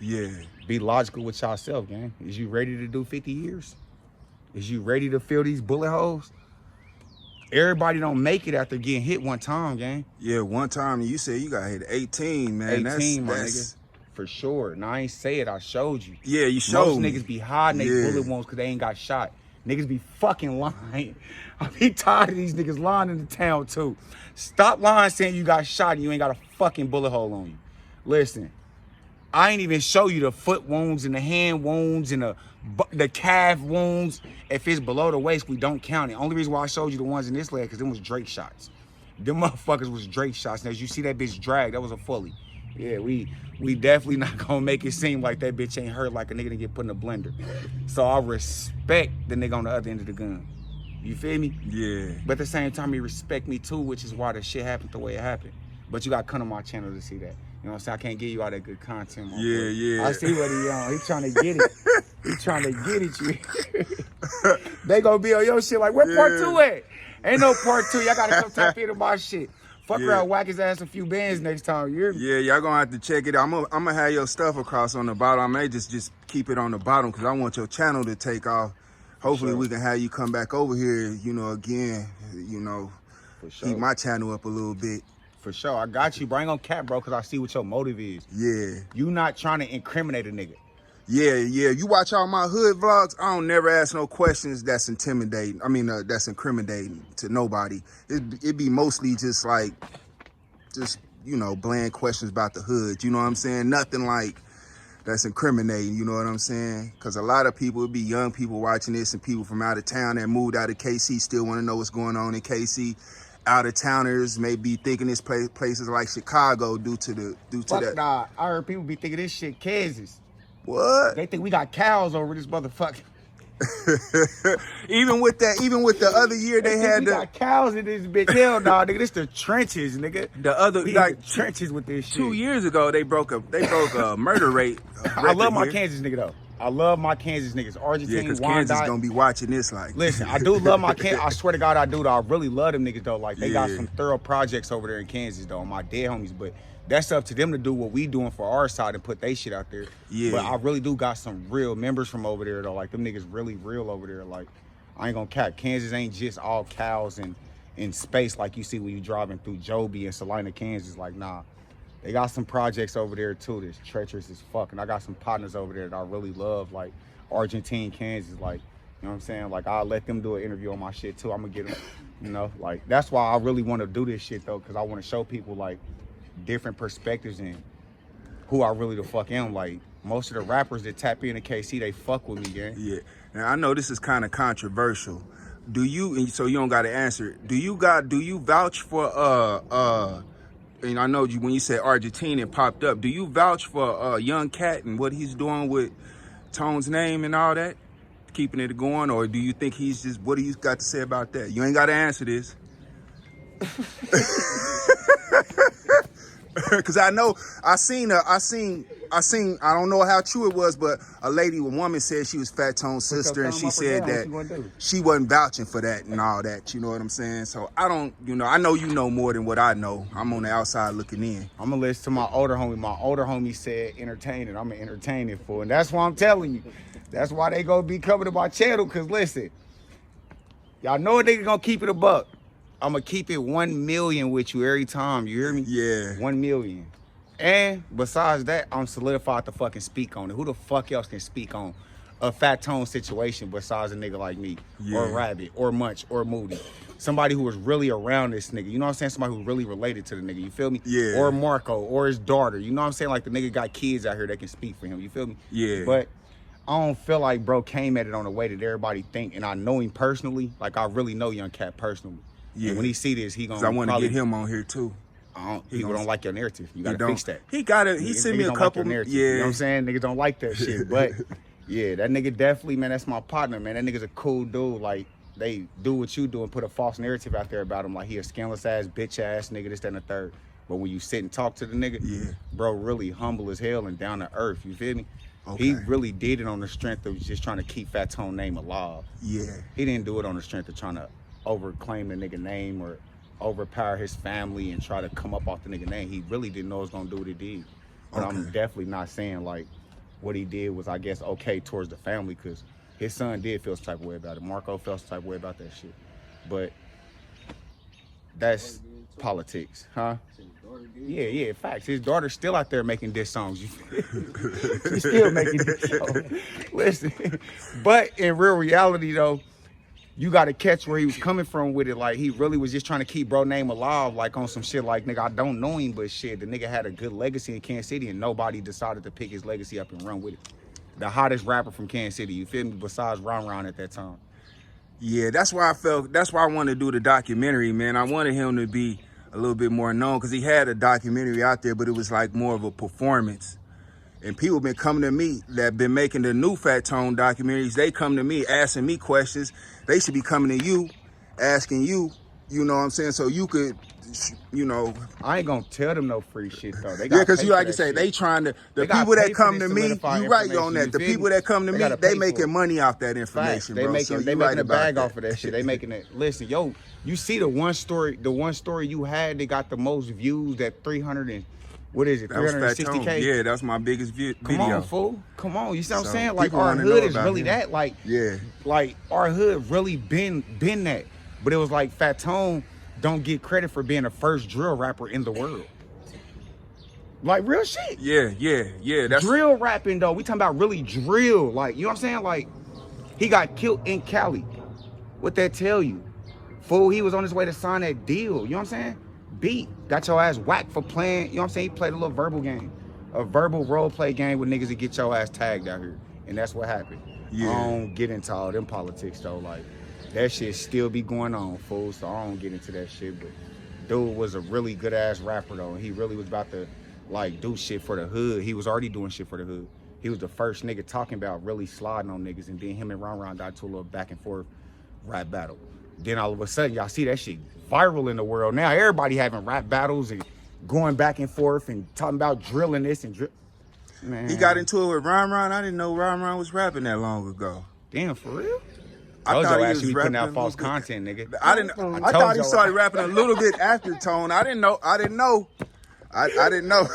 Yeah. Be logical with yourself, gang. Is you ready to do 50 years? Is you ready to fill these bullet holes? Everybody don't make it after getting hit one time, gang. Yeah, one time you said you got hit 18, man. 18, my nigga. For sure. Now, I ain't say it. I showed you. Yeah, you showed me. Most niggas be hiding their bullet wounds because they ain't got shot. Niggas be fucking lying. I be tired of these niggas lying in the town, too. Stop lying saying you got shot and you ain't got a fucking bullet hole on you. Listen, I ain't even show you the foot wounds and the hand wounds and the calf wounds. If it's below the waist, we don't count it. Only reason why I showed you the ones in this leg because them was Drake shots. Them motherfuckers was Drake shots. And as you see that bitch drag, that was a fully. Yeah, we definitely not gonna make it seem like that bitch ain't hurt like a nigga to get put in a blender. So I respect the nigga on the other end of the gun. You feel me? Yeah. But at the same time, he respect me too, which is why the shit happened the way it happened. But you gotta come to my channel to see that. You know what I'm saying? I can't give you all that good content. Yeah, yeah. I see what he on. He trying to get it. He trying to get it, you. They gonna be on your shit like, where part 2 at? Ain't no part 2. Y'all gotta come tap into my shit. Fuck around, whack his ass a few bands next time. Yeah, y'all gonna have to check it out. I'm gonna have your stuff across on the bottom. I may just keep it on the bottom because I want your channel to take off. Hopefully we can have you come back over here, you know, again, you know, keep my channel up a little bit. For sure, I got you, bro. I ain't gonna cap, bro, because I see what your motive is. Yeah. You not trying to incriminate a nigga. Yeah, yeah. You watch all my hood vlogs, I don't never ask no questions that's intimidating. I mean, that's incriminating to nobody. It be mostly just like, you know, bland questions about the hood. You know what I'm saying? Nothing like that's incriminating, you know what I'm saying? Because a lot of people, it be young people watching this and people from out of town that moved out of KC still want to know what's going on in KC. Out of towners may be thinking this places like Chicago due to that. Nah, I heard people be thinking this shit Kansas. What? They think we got cows over this motherfucker. even with the other year they had we got cows in this bitch. Hell nah, nigga, this the trenches, nigga. The other we like the trenches with this shit. 2 years ago they broke a murder rate. I love my Kansas nigga though. I love my Kansas niggas. Argentina, yeah, because Kansas gonna be watching this like. Listen, I do love my Kansas. I swear to God, I do though. I really love them niggas though. Like they got some thorough projects over there in Kansas though. My dead homies, but that's up to them to do what we doing for our side and put they shit out there. Yeah. But I really do got some real members from over there though. Like them niggas really real over there. Like I ain't gonna cap. Kansas ain't just all cows and in space like you see when you driving through Joby and Salina, Kansas. Like nah. They got some projects over there too that's treacherous as fuck. And I got some partners over there that I really love, like Argentine, Kansas. Like, you know what I'm saying? Like, I'll let them do an interview on my shit too. I'm gonna get them, you know? Like, that's why I really want to do this shit though, because I want to show people like different perspectives and who I really the fuck am. Like, most of the rappers that tap into KC, they fuck with me, gang. Yeah. Now, I know this is kind of controversial. Do you, and so you don't got to answer it, do you vouch for, and I know when you said Argentina popped up, do you vouch for Young Cat and what he's doing with Tone's name and all that? Keeping it going? Or do you think he's just, what do you got to say about that? You ain't got to answer this. Because I know, I seen seen, I don't know how true it was, but a woman said she was Fat Tone's sister, and she said that she wasn't vouching for that and all that. You know what I'm saying? So I don't, I know you know more than what I know. I'm on the outside looking in. I'm gonna listen to my older homie. My older homie said entertain it. I'm gonna entertain it for, and that's why I'm telling you. That's why they gonna be coming to my channel. Cause listen, y'all know a nigga gonna keep it a buck. I'm gonna keep it 1 million with you every time. You hear me? Yeah. 1 million. And besides that, I'm solidified to fucking speak on it. Who the fuck else can speak on a Fat Tone situation besides a nigga like me, or Rabbit, or Munch, or Moody? Somebody who was really around this nigga. You know what I'm saying? Somebody who really related to the nigga. You feel me? Yeah. Or Marco, or his daughter. You know what I'm saying? Like the nigga got kids out here that can speak for him. You feel me? Yeah. But I don't feel like bro came at it on the way that everybody think. And I know him personally. Like I really know Young Cat personally. Yeah. And when he see this, he gonna. 'Cause I want to get him on here too. People don't like your narrative. You gotta fix that. He got it. He sent me a couple. You know what I'm saying? Niggas don't like that shit. But yeah, that nigga definitely, man, that's my partner, man. That nigga's a cool dude. Like, they do what you do and put a false narrative out there about him. Like, he a scandalous ass, bitch ass nigga, this, that, and the third. But when you sit and talk to the nigga, bro, really humble as hell and down to earth. You feel me? Okay. He really did it on the strength of just trying to keep Fat Tone name alive. Yeah. He didn't do it on the strength of trying to overclaim the nigga name or overpower his family and try to come up off the nigga name. He really didn't know it was gonna do what he did. But I'm definitely not saying like what he did was, I guess, okay towards the family, because his son did feel some type of way about it. Marco felt some type of way about that shit. But that's politics, huh? Yeah, facts. His daughter's still out there making diss songs. She's still making diss songs. Listen, but in real reality though, you got to catch where he was coming from with it. Like, he really was just trying to keep bro name alive, like on some shit like, nigga, I don't know him, but shit, the nigga had a good legacy in Kansas City and nobody decided to pick his legacy up and run with it. The hottest rapper from Kansas City, you feel me, besides Ron Ron at that time. Yeah, that's why I wanted to do the documentary, man. I wanted him to be a little bit more known, because he had a documentary out there, but it was like more of a performance. And people been coming to me that been making the new Fat Tone documentaries. They come to me asking me questions. They should be coming to you, asking you, you know what I'm saying? So you could, you know. I ain't gonna tell them no free shit though. They got because you like to say, shit. They trying to, the people that come to me, you right on that. The people that come to me, they making money off that information, bro. They making a bag off of that shit. They making it. Listen, yo, you see the one story you had, they got the most views, that 300 and, what is it, 360K? Yeah, that's my biggest video. Come on, fool. Come on. You see what I'm saying? Like, our hood is really that. Like, like, our hood really been that. But it was like, Fat Tone don't get credit for being the first drill rapper in the world. Like, real shit. Yeah. That's drill rapping, though. We talking about really drill. Like, you know what I'm saying? Like, he got killed in Cali. What that tell you? Fool, he was on his way to sign that deal. You know what I'm saying? Beat, got your ass whacked for playing, you know what I'm saying? He played a little verbal game, a verbal role play game with niggas that get your ass tagged out here. And that's what happened. Yeah. I don't get into all them politics though. Like, that shit still be going on, fool. So I don't get into that shit. But dude was a really good ass rapper though. He really was about to like do shit for the hood. He was already doing shit for the hood. He was the first nigga talking about really sliding on niggas, and then him and Ron Ron got into a little back and forth rap battle. Then all of a sudden, y'all see that shit viral in the world. Now everybody having rap battles and going back and forth and talking about drilling this and drill. Man. He got into it with Ron Ron. I didn't know Ron Ron was rapping that long ago. Damn, for real? I thought he was putting out false content, nigga. I thought he started rapping a little bit after Tone. I didn't know. I didn't know.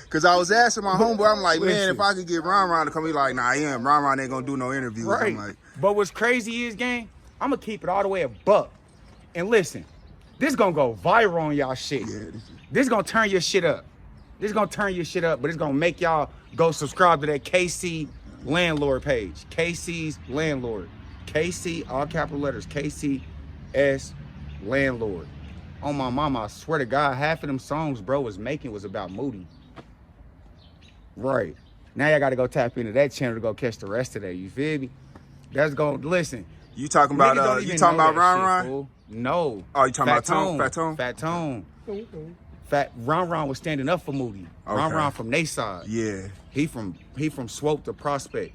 Cause I was asking my homeboy, I'm like, man, if I could get Ron Ron to come, he like, nah, Ron Ron ain't gonna do no interviews. Right. I'm like, but what's crazy is, gang, I'm gonna keep it all the way a buck. And listen, this gonna go viral on y'all shit. Yeah, this gonna turn your shit up. This gonna turn your shit up, but it's gonna make y'all go subscribe to that KC Landlord page. KC's Landlord. KC, all capital letters, KCS Landlord. On my mama, I swear to God, half of them songs bro was making was about Moody. Right. Now y'all gotta go tap into that channel to go catch the rest of that. You feel me? That's gonna listen. You talking about Ron Ron? No. Oh, you talking about Tone? Fat Tone? Fat Tone. Ron Ron was standing up for Moody. Okay. Ron Ron from they side. Yeah. He from Swope to Prospect.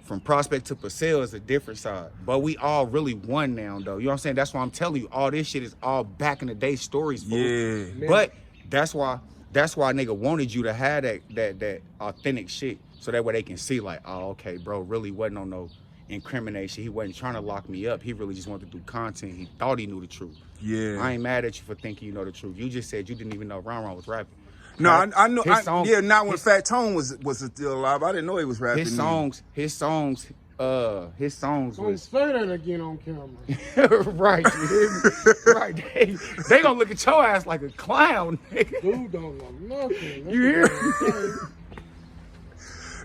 From Prospect to Purcell is a different side. But we all really won now, though. You know what I'm saying? That's why I'm telling you, all this shit is all back in the day stories. Yeah. But that's why That's why nigga wanted you to have that authentic shit, so that way they can see like, oh, okay, bro, really wasn't on no incrimination. He wasn't trying to lock me up. He really just wanted to do content. He thought he knew the truth. Yeah. I ain't mad at you for thinking you know the truth. You just said you didn't even know Ron was rapping. No, I know. Not when his, Fat Tone was still alive. I didn't know he was rapping. His songs. Don't Was say that again on camera. right, you hear me? Right. They gonna look at your ass like a clown, nigga. Dude don't know nothing. You hear me?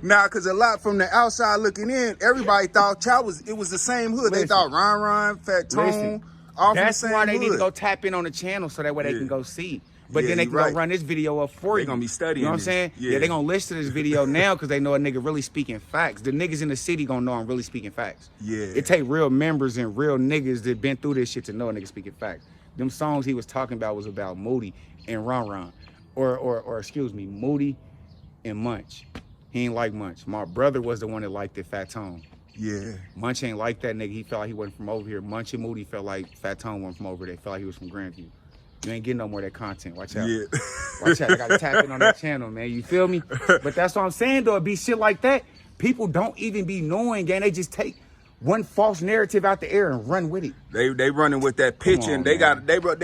Nah, cause a lot from the outside looking in, everybody thought it was the same hood. They thought Ron, Fat Tone, all from the same hood. That's why they need to go tap in on the channel so that way they can go see. But then they can go run this video up for you. They gonna be studying. You know what I'm saying? Yeah, they gonna listen to this video now because they know a nigga really speaking facts. The niggas in the city gonna know I'm really speaking facts. Yeah. It take real members and real niggas that been through this shit to know a nigga speaking facts. Them songs he was talking about was about Moody and Ron. Or excuse me, Moody and Munch. He ain't like Munch. My brother was the one that liked it, Fat Tone. Yeah. Munch ain't like that nigga. He felt like he wasn't from over here. Munch and Moody felt like Fat Tone wasn't from over there. They felt like he was from Grandview. You ain't getting no more of that content. Watch out. Yeah. Watch out. I gotta tap in on that channel, man. You feel me? But that's what I'm saying, though. It be shit like that. People don't even be knowing, gang. They just take one false narrative out the air and run with it. They running with that pitch, and they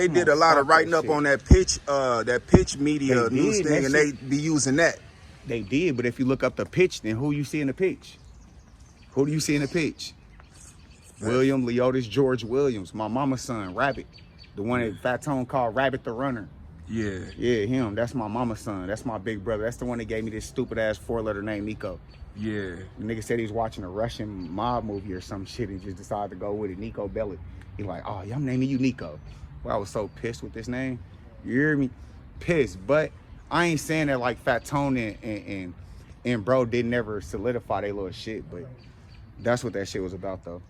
did a lot of writing up on that pitch media news thing, and they be using that. They did, but if you look up the pitch, then who you see in the pitch? Who do you see in the pitch? William Leotis George Williams, my mama's son, Rabbit. The one that Fat Tone called Rabbit the Runner. Yeah. Yeah, him. That's my mama's son. That's my big brother. That's the one that gave me this stupid ass 4-letter name, Nico. Yeah. The nigga said he was watching a Russian mob movie or some shit and just decided to go with it. Nico Bellic. He like, oh, yeah, I'm naming you Nico. Well, I was so pissed with this name. You hear me? Pissed. But I ain't saying that like Fat Tone and bro didn't ever solidify their little shit, but that's what that shit was about though.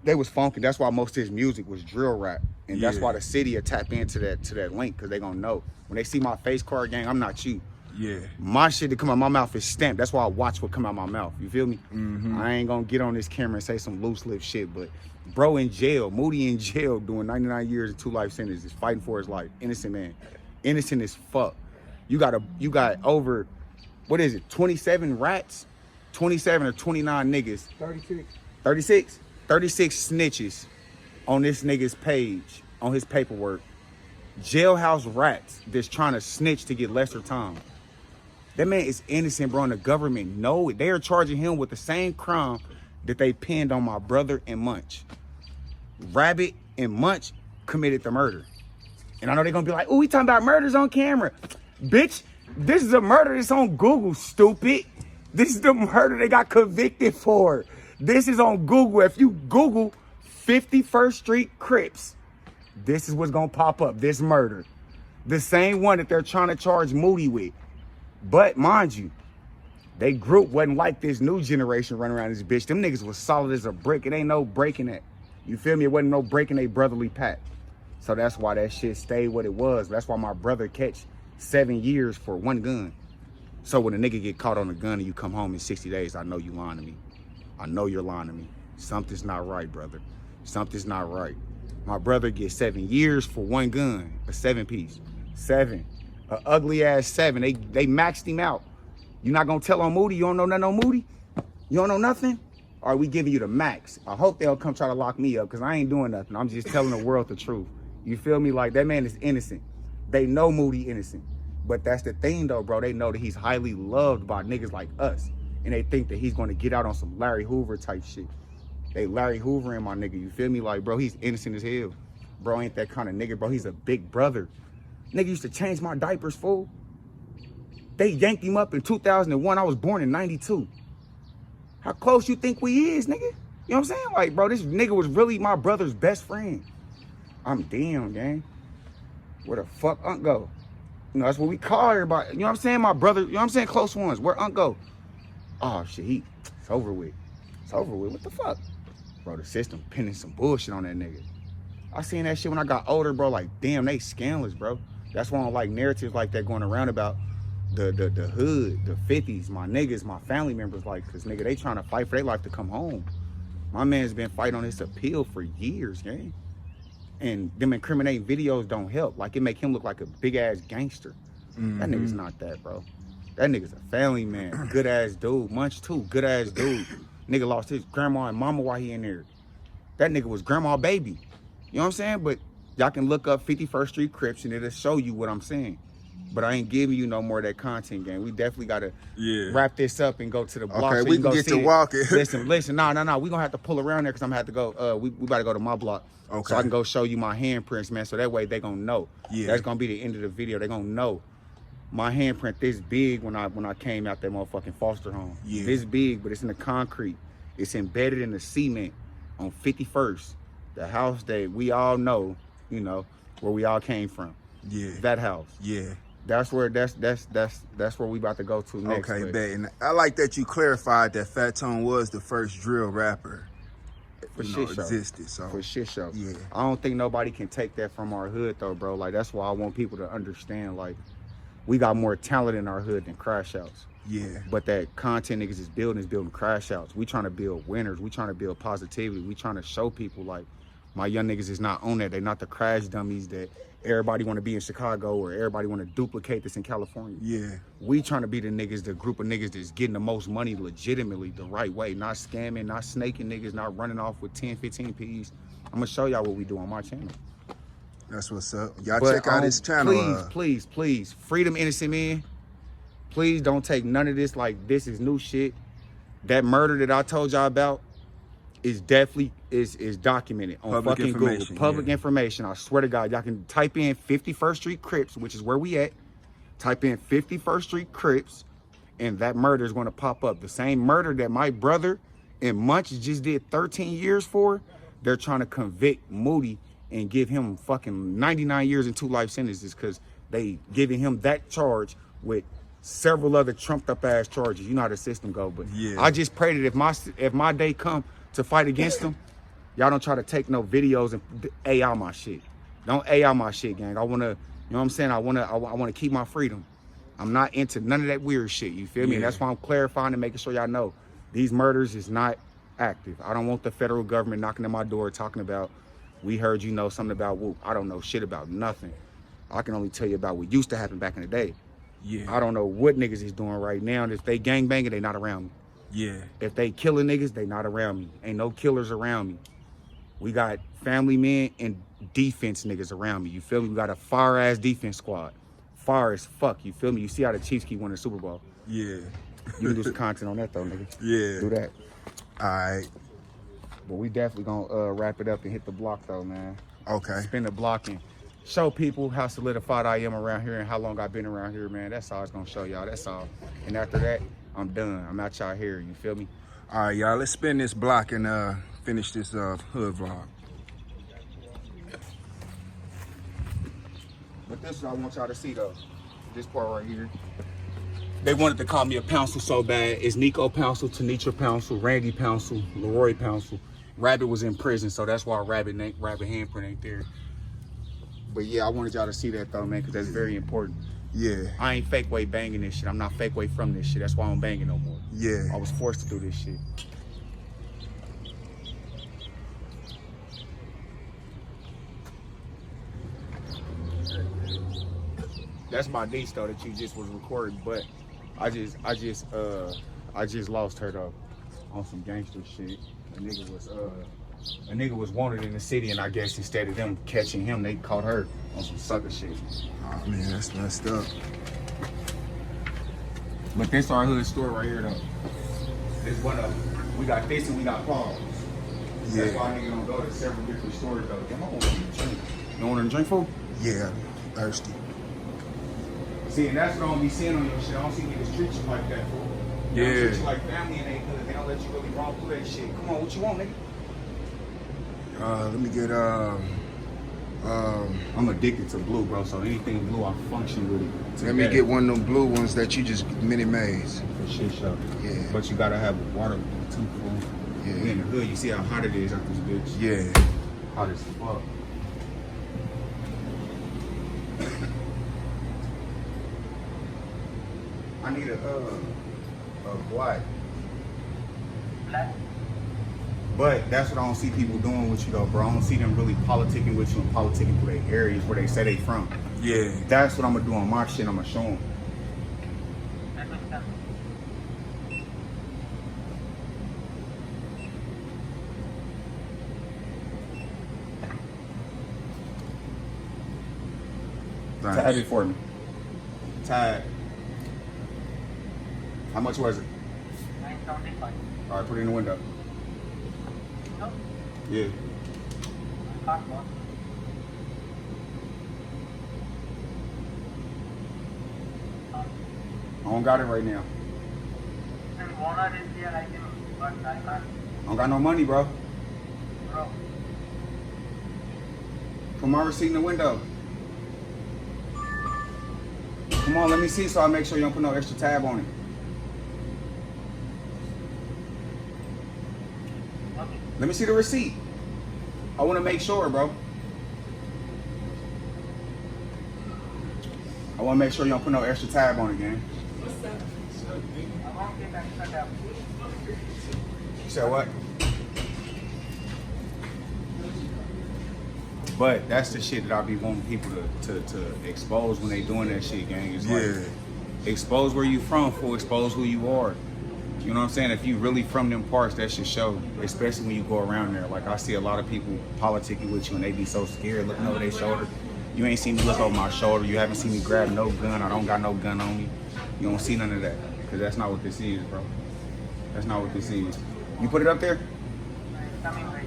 They was funky. That's why most of his music was drill rap. And that's why the city will tap into that link, because they gonna know. When they see my face card, gang, I'm not you. Yeah. My shit that come out my mouth is stamped. That's why I watch what come out my mouth. You feel me? Mm-hmm. I ain't gonna get on this camera and say some loose lip shit, but bro in jail, Moody in jail doing 99 years and 2 life sentences, fighting for his life. Innocent man. Innocent as fuck. You got over, what is it, 27 rats? 27 or 29 niggas. 36 snitches on this nigga's page, on his paperwork. Jailhouse rats that's trying to snitch to get lesser time. That man is innocent, bro, and the government know it. They are charging him with the same crime that they pinned on my brother and Munch. Rabbit and Munch committed the murder. And I know they're gonna be like, oh, we talking about murders on camera. Bitch, this is a murder that's on Google, stupid. This is the murder they got convicted for. This is on Google. If you Google 51st Street Crips, this is what's gonna pop up, this murder. The same one that they're trying to charge Moody with. But mind you, they group wasn't like this new generation running around this bitch. Them niggas was solid as a brick. It ain't no breaking that. You feel me? It wasn't no breaking a brotherly pact. So that's why that shit stayed what it was. That's why my brother catch 7 years for 1 gun. So when a nigga get caught on a gun and you come home in 60 days, I know you lying to me. I know you're lying to me. Something's not right, brother. Something's not right. My brother gets 7 years for 1 gun, a 7-piece. 7. An ugly ass 7. They maxed him out. You not gonna tell on Moody? You don't know nothing on Moody? You don't know nothing? Or are we giving you the max? I hope they'll come try to lock me up, because I ain't doing nothing. I'm just telling the world the truth. You feel me? Like, that man is innocent. They know Moody innocent. But that's the thing though, bro. They know that he's highly loved by niggas like us. And they think that he's gonna get out on some Larry Hoover type shit. They Larry Hoover in my nigga. You feel me? Like, bro, he's innocent as hell. Bro ain't that kind of nigga, bro. He's a big brother. Nigga used to change my diapers, fool. They yanked him up in 2001. I was born in 92. How close you think we is, nigga? You know what I'm saying? Like, bro, this nigga was really my brother's best friend. I'm damn, gang. Where the fuck Unc go? You know, that's what we call everybody. You know what I'm saying? My brother, you know what I'm saying? Close ones. Where Unc go? Oh, shit, it's over with. It's over with. What the fuck? Bro, the system pinning some bullshit on that nigga. I seen that shit when I got older, bro. Like, damn, they scandalous, bro. That's why I don't like narratives like that going around about the hood, the 50s, my niggas, my family members, like, cause nigga, they trying to fight for their life to come home. My man's been fighting on this appeal for years, gang. And them incriminating videos don't help. Like, it make him look like a big ass gangster. That nigga's not that, bro. That nigga's a family man. Good ass dude. Munch too. Good ass dude. Nigga lost his grandma and mama while he in there. That nigga was grandma baby. You know what I'm saying? But y'all can look up 51st Street Crips and it'll show you what I'm saying. But I ain't giving you no more of that content, gang. We definitely gotta wrap this up and go to the block. Okay, so we you can go get see to it. walking. Listen. No. We gonna have to pull around there because I'm gonna have to go. We gotta go to my block. Okay. So I can go show you my handprints, man. So that way they gonna know. Yeah. That's gonna be the end of the video. They gonna know. My handprint this big when I came out that motherfucking foster home. Yeah. This big, but it's in the concrete. It's embedded in the cement on 51st. The house that we all know, you know, where we all came from. Yeah. That house. Yeah. That's where that's where we about to go to next. Okay, bet. And I like that you clarified that Fat Tone was the first drill rapper For you shit know, show. existed. So For shit show. Yeah. I don't think nobody can take that from our hood though, bro. Like that's why I want people to understand, like, we got more talent in our hood than crash outs. Yeah. But that content niggas is building crash outs. We trying to build winners. We trying to build positivity. We trying to show people like my young niggas is not on that. They not the crash dummies that everybody want to be in Chicago or everybody want to duplicate this in California. Yeah. We trying to be the niggas, the group of niggas that's getting the most money legitimately the right way. Not scamming, not snaking niggas, not running off with 10, 15 P's. I'm going to show y'all what we do on my channel. That's what's up. Y'all But, check out his channel. Please, freedom innocent men. Please don't take none of this like this is new shit. That murder that I told y'all about is definitely is documented on Public fucking information, Google. Public yeah. information. I swear to God, y'all can type in 51st Street Crips, which is where we at. Type in 51st Street Crips, and that murder is going to pop up. The same murder that my brother and Munch just did 13 years for. They're trying to convict Moody and give him fucking 99 years and 2 life sentences because they giving him that charge with several other trumped up ass charges. You know how the system go, but Yeah. I just pray that if my day come to fight against them, y'all don't try to take no videos and AI my shit. Don't AI my shit, gang. I wanna, you know what I'm saying? I wanna keep my freedom. I'm not into none of that weird shit. You feel me? And Yeah. that's why I'm clarifying and making sure y'all know these murders is not active. I don't want the federal government knocking at my door talking about, we heard you know something about Whoop. I don't know shit about nothing. I can only tell you about what used to happen back in the day. Yeah. I don't know what niggas is doing right now. And if they gang banging, they not around me. Yeah. If they killing niggas, they not around me. Ain't no killers around me. We got family men and defense niggas around me. You feel me? We got a fire ass defense squad. Fire as fuck. You feel me? You see how the Chiefs keep winning the Super Bowl. Yeah. You can do some content on that though, nigga. Yeah. Do that. All right. But we definitely gonna wrap it up and hit the block though, man. Okay. Spin the block and show people how solidified I am around here and how long I've been around here, man. That's all it's gonna show y'all. That's all. And after that, I'm done. I'm out y'all here. You feel me? All right, y'all. Let's spin this block and finish this hood vlog. But this is what I want y'all to see though. This part right here. They wanted to call me a Pouncil so bad. It's Nico Pouncil, Tanitra Pouncil, Randy Pouncil, Leroy Pouncil. Rabbit was in prison, so that's why Rabbit handprint ain't there. But yeah, I wanted y'all to see that though, man, because that's very important. Yeah. I ain't fake way banging this shit. I'm not fake way from this shit. That's why I don't banging no more. Yeah. I was forced to do this shit. That's my niece though that you just was recording, but I just lost her though on some gangster shit. A nigga was wanted in the city, and I guess instead of them catching him, they caught her on some sucker shit. Oh man, that's messed up. But this our hood store right here though. This one of we got this and we got Paul's. Yeah. That's why nigga don't go to several different stores though. Damn, I want to drink. You want to drink food? Yeah. Thirsty. See, and that's what I don't be seeing on your shit. I don't see niggas treat you like that, fool. They don't treat you like family and they hood. They don't let you really run through that shit. Come on, what you want, nigga? Let me get I'm addicted to blue, bro. So anything blue, I function with it. let me get one of them blue ones that you just mini maze. For shit show. Yeah. But you gotta have water too, fool. Yeah. We in the hood, you see how hot it is out this bitch. Yeah. Hot as fuck. I need a black. But that's what I don't see people doing with you though, bro. I don't see them really politicking with you and politicking through their areas where they say they from. Yeah. That's what I'm gonna do on my shit. I'm gonna show them. Tag it for me. Tag. How much was it? $9.75. All right, put it in the window. No? Yeah. Passport. I don't got it right now. And owner is here, I can, but I can't. I don't got no money, bro. Bro, Put my receipt in the window. Come on, let me see so I make sure you don't put no extra tab on it. okay. Let me see the receipt. I want to make sure, bro. I want to make sure you don't put no extra tab on it, gang. I won't get extra tab. You said what? But that's the shit that I be wanting people to expose when they doing that shit, gang. It's like, expose where you from, fool. Expose who you are. You know what I'm saying? If you really from them parts, that should show. Especially when you go around there. Like, I see a lot of people politicking with you and they be so scared looking over their shoulder. You ain't seen me look over my shoulder. You haven't seen me grab no gun. I don't got no gun on me. You don't see none of that. Because that's not what this is, bro. That's not what this is. You put it up there? It's coming right.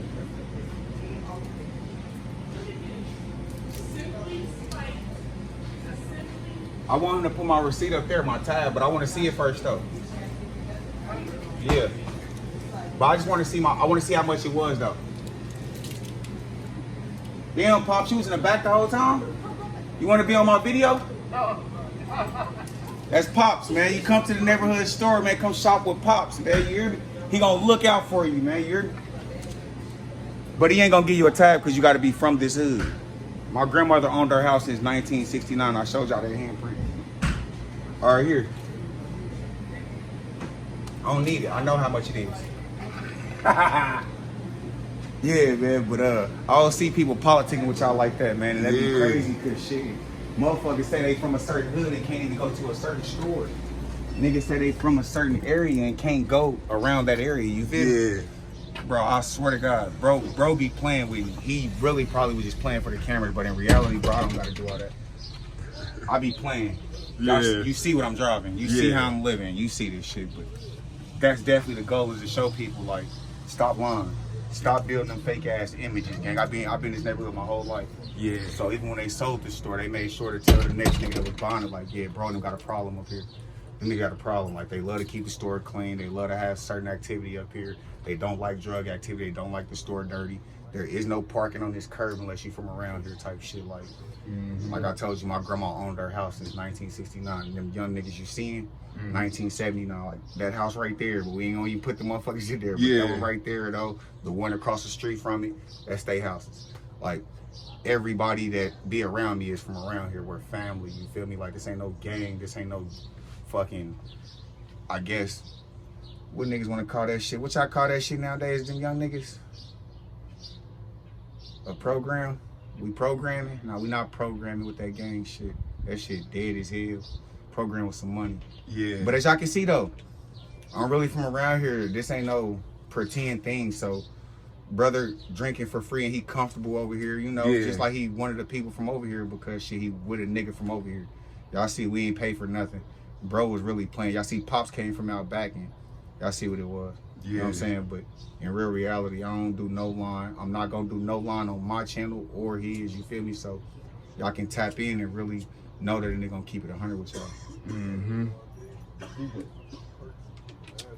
I want him to put my receipt up there, my tab, but I want to see it first though. Yeah. But I just want to see I want to see how much it was though. Damn, Pops, you was in the back the whole time? You want to be on my video? That's Pops, man. You come to the neighborhood store, man. Come shop with Pops, man. You hear me? He gonna look out for you, man. You hear me? But he ain't gonna give you a tab because you got to be from this hood. My grandmother owned her house since 1969. I showed y'all that handprint. All right, here. I don't need it. I know how much it is. Yeah, man, but I don't see people politicking with y'all like that, man, and that'd be crazy because shit, motherfuckers say they from a certain hood and can't even go to a certain store. Niggas say they from a certain area and can't go around that area, you feel me? Bro, I swear to God, bro be playing with me. He really probably was just playing for the camera, but in reality, bro, I don't gotta do all that. I be playing. You see what I'm driving. You see how I'm living. You see this shit, but that's definitely the goal, is to show people, like, stop lying. Stop building them fake ass images, gang. I've been in this neighborhood my whole life. Yeah. So even when they sold the store, they made sure to tell the next nigga that was buying it, like, yeah, bro, them got a problem up here. Them nigga got a problem. Like, they love to keep the store clean. They love to have certain activity up here. They don't like drug activity. They don't like the store dirty. There is no parking on this curb unless you from around here type shit. Like, like I told you, my grandma owned her house since 1969. Them young niggas you seen, 1979, like that house right there. But we ain't gonna even put the motherfuckers in there. But that one right there, though, the one across the street from it, that's they houses. Like, everybody that be around me is from around here. We're family, you feel me? Like, this ain't no gang. This ain't no fucking, I guess, what niggas want to call that shit? What y'all call that shit nowadays, them young niggas? A program? We programming? No, we not programming with that gang shit. That shit dead as hell. Program with some money. Yeah. But as y'all can see though, I'm really from around here. This ain't no pretend thing. So, brother drinking for free and he comfortable over here, you know, just like he one of the people from over here because shit, he with a nigga from over here. Y'all see, we ain't pay for nothing. Bro was really playing. Y'all see, Pops came from out back and y'all see what it was. You know what I'm saying? But in real reality, I don't do no line. I'm not gonna do no line on my channel or his, you feel me? So y'all can tap in and really know that they're gonna keep it 100 with y'all.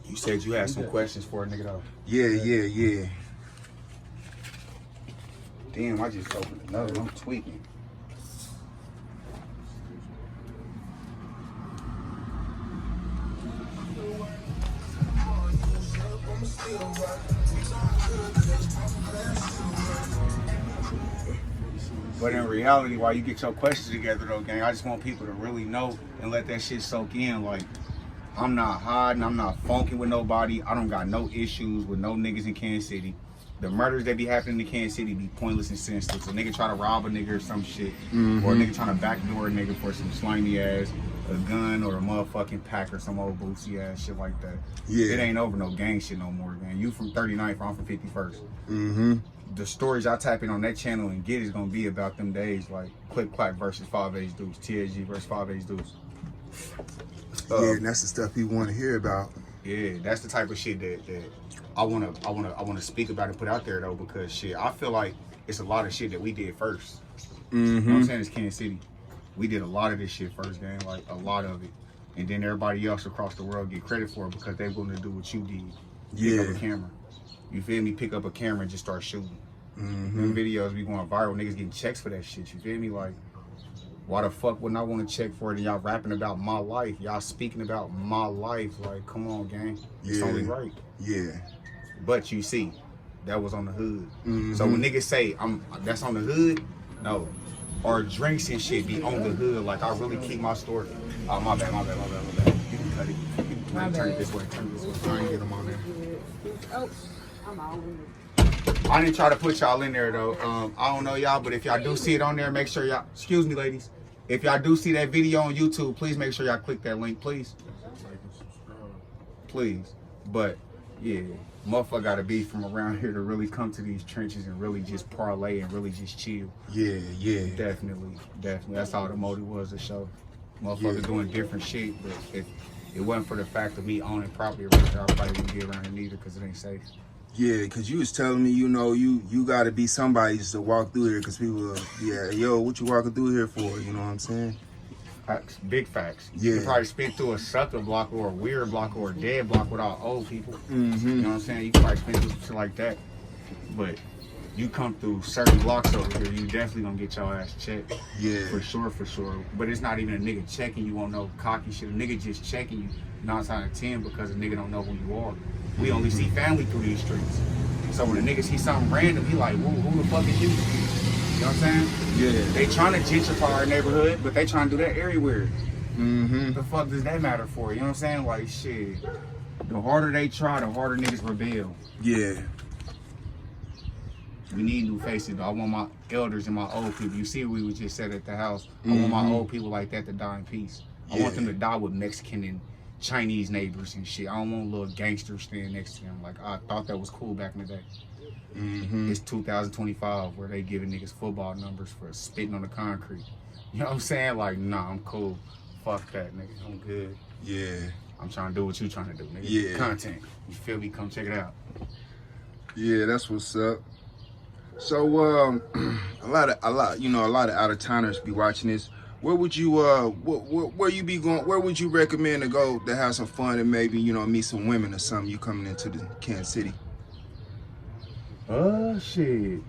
You said you had some questions for a nigga though. Yeah. Damn, I just opened another. I'm tweaking. But in reality, while you get your questions together though, gang, I just want people to really know and let that shit soak in. Like, I'm not hiding, I'm not funking with nobody. I don't got no issues with no niggas in Kansas City. the murders that be happening in Kansas City be pointless and senseless. A nigga try to rob a nigga or some shit, or a nigga trying to backdoor a nigga for some slimy ass, a gun or a motherfucking pack or some old bootsy ass shit like that. Yeah. It ain't over no gang shit no more, man. You from 39th, I'm from 51st. The stories I tap in on that channel and get is gonna be about them days, like Click Clack versus 5H Deuce, TSG versus 5H Deuce. Yeah, and that's the stuff you want to hear about. Yeah, that's the type of shit that I wanna speak about and put out there though, because shit, I feel like it's a lot of shit that we did first. You know what I'm saying? It's Kansas City. We did a lot of this shit first, gang, like a lot of it. And then everybody else across the world get credit for it because they're going to do what you did. Pick up a camera. You feel me? Pick up a camera and just start shooting. Them videos be going viral. Niggas getting checks for that shit. You feel me? Like, why the fuck wouldn't I want to check for it? And y'all rapping about my life. Y'all speaking about my life. Like, come on, gang. It's only right. Yeah. But you see, that was on the hood. So when niggas say that's on the hood, no. Or drinks and shit be on the hood. Like, I really keep my story. Oh, my bad. You can cut it. Turn it this way. I ain't get them on there. Oh, I'm out. I didn't try to put y'all in there though. I don't know y'all, but if y'all do see it on there, make sure y'all, excuse me ladies, if y'all do see that video on YouTube, please make sure y'all click that link, please. Please. But yeah, motherfucker gotta be from around here to really come to these trenches and really just parlay and really just chill. Yeah. Definitely. That's all the motive was to show. Motherfuckers doing different shit, but if it wasn't for the fact of me owning property around here, I probably wouldn't be around here neither because it ain't safe. Yeah, because you was telling me, you know, you got to be somebody to walk through here because people, yo, what you walking through here for? You know what I'm saying? Facts, big facts. Yeah. You probably spent through a sucker block or a weird block or a dead block with all old people. You know what I'm saying? You probably spent through some shit like that. But you come through certain blocks over here, you definitely gonna get your ass checked. Yeah. For sure. But it's not even a nigga checking you on no cocky shit. A nigga just checking you 9 out of 10 because a nigga don't know who you are. We only see family through these streets. So when a nigga see something random, he like, who the fuck is you? You know what I'm saying? Yeah. They trying to gentrify our neighborhood, but they trying to do that everywhere. The fuck does that matter for? You know what I'm saying? Like, shit. The harder they try, the harder niggas rebel. Yeah. We need new faces, though. I want my elders and my old people. You see what we was just said at the house. I want my old people like that to die in peace. I want them to die with Mexican and Chinese neighbors and shit. I don't want little gangsters standing next to them. Like, I thought that was cool back in the day. It's 2025 where they giving niggas football numbers for spitting on the concrete. You know what I'm saying? Like, nah, I'm cool. Fuck that, nigga. I'm good. Yeah. I'm trying to do what you trying to do, nigga. Yeah. Content. You feel me? Come check it out. Yeah, that's what's up. So, a lot of out of towners be watching this. Where would you, where you be going? Where would you recommend to go to have some fun and maybe, you know, meet some women or something? You coming into the Kansas City? Shit.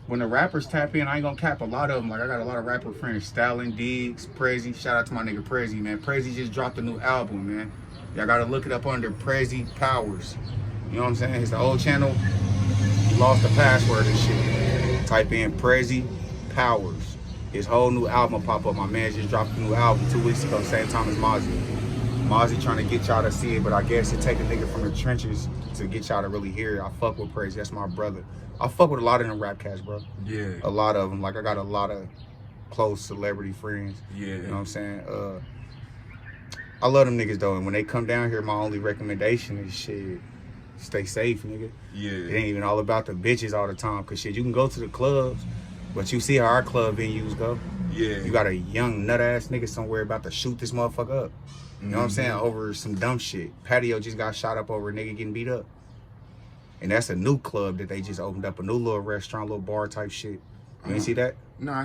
When the rappers tap in, I ain't gonna cap a lot of them. Like, I got a lot of rapper friends. Stalin, Diggs, Prezi. Shout out to my nigga Prezi, man. Prezi just dropped a new album, man. Y'all gotta look it up under Prezi Powers. You know what I'm saying? It's the old channel. Lost the password and shit. Type in Prezi Powers. His whole new album will pop up. My man just dropped a new album 2 weeks ago, same time as Mozzie. Mozzie trying to get y'all to see it, but I guess it take a nigga from the trenches to get y'all to really hear it. I fuck with Prezi. That's my brother. I fuck with a lot of them rap cats, bro. Yeah. A lot of them. Like, I got a lot of close celebrity friends. Yeah. You know what I'm saying? I love them niggas, though. And when they come down here, my only recommendation is shit. Stay safe, nigga. Yeah. It ain't even all about the bitches all the time. Cause shit, you can go to the clubs, but you see how our club venues go. Yeah. You got a young nut ass nigga somewhere about to shoot this motherfucker up. You know what I'm saying? Over some dumb shit. Patio just got shot up over a nigga getting beat up. And that's a new club that they just opened up, a new little restaurant, little bar type shit. You ain't see that? Nah,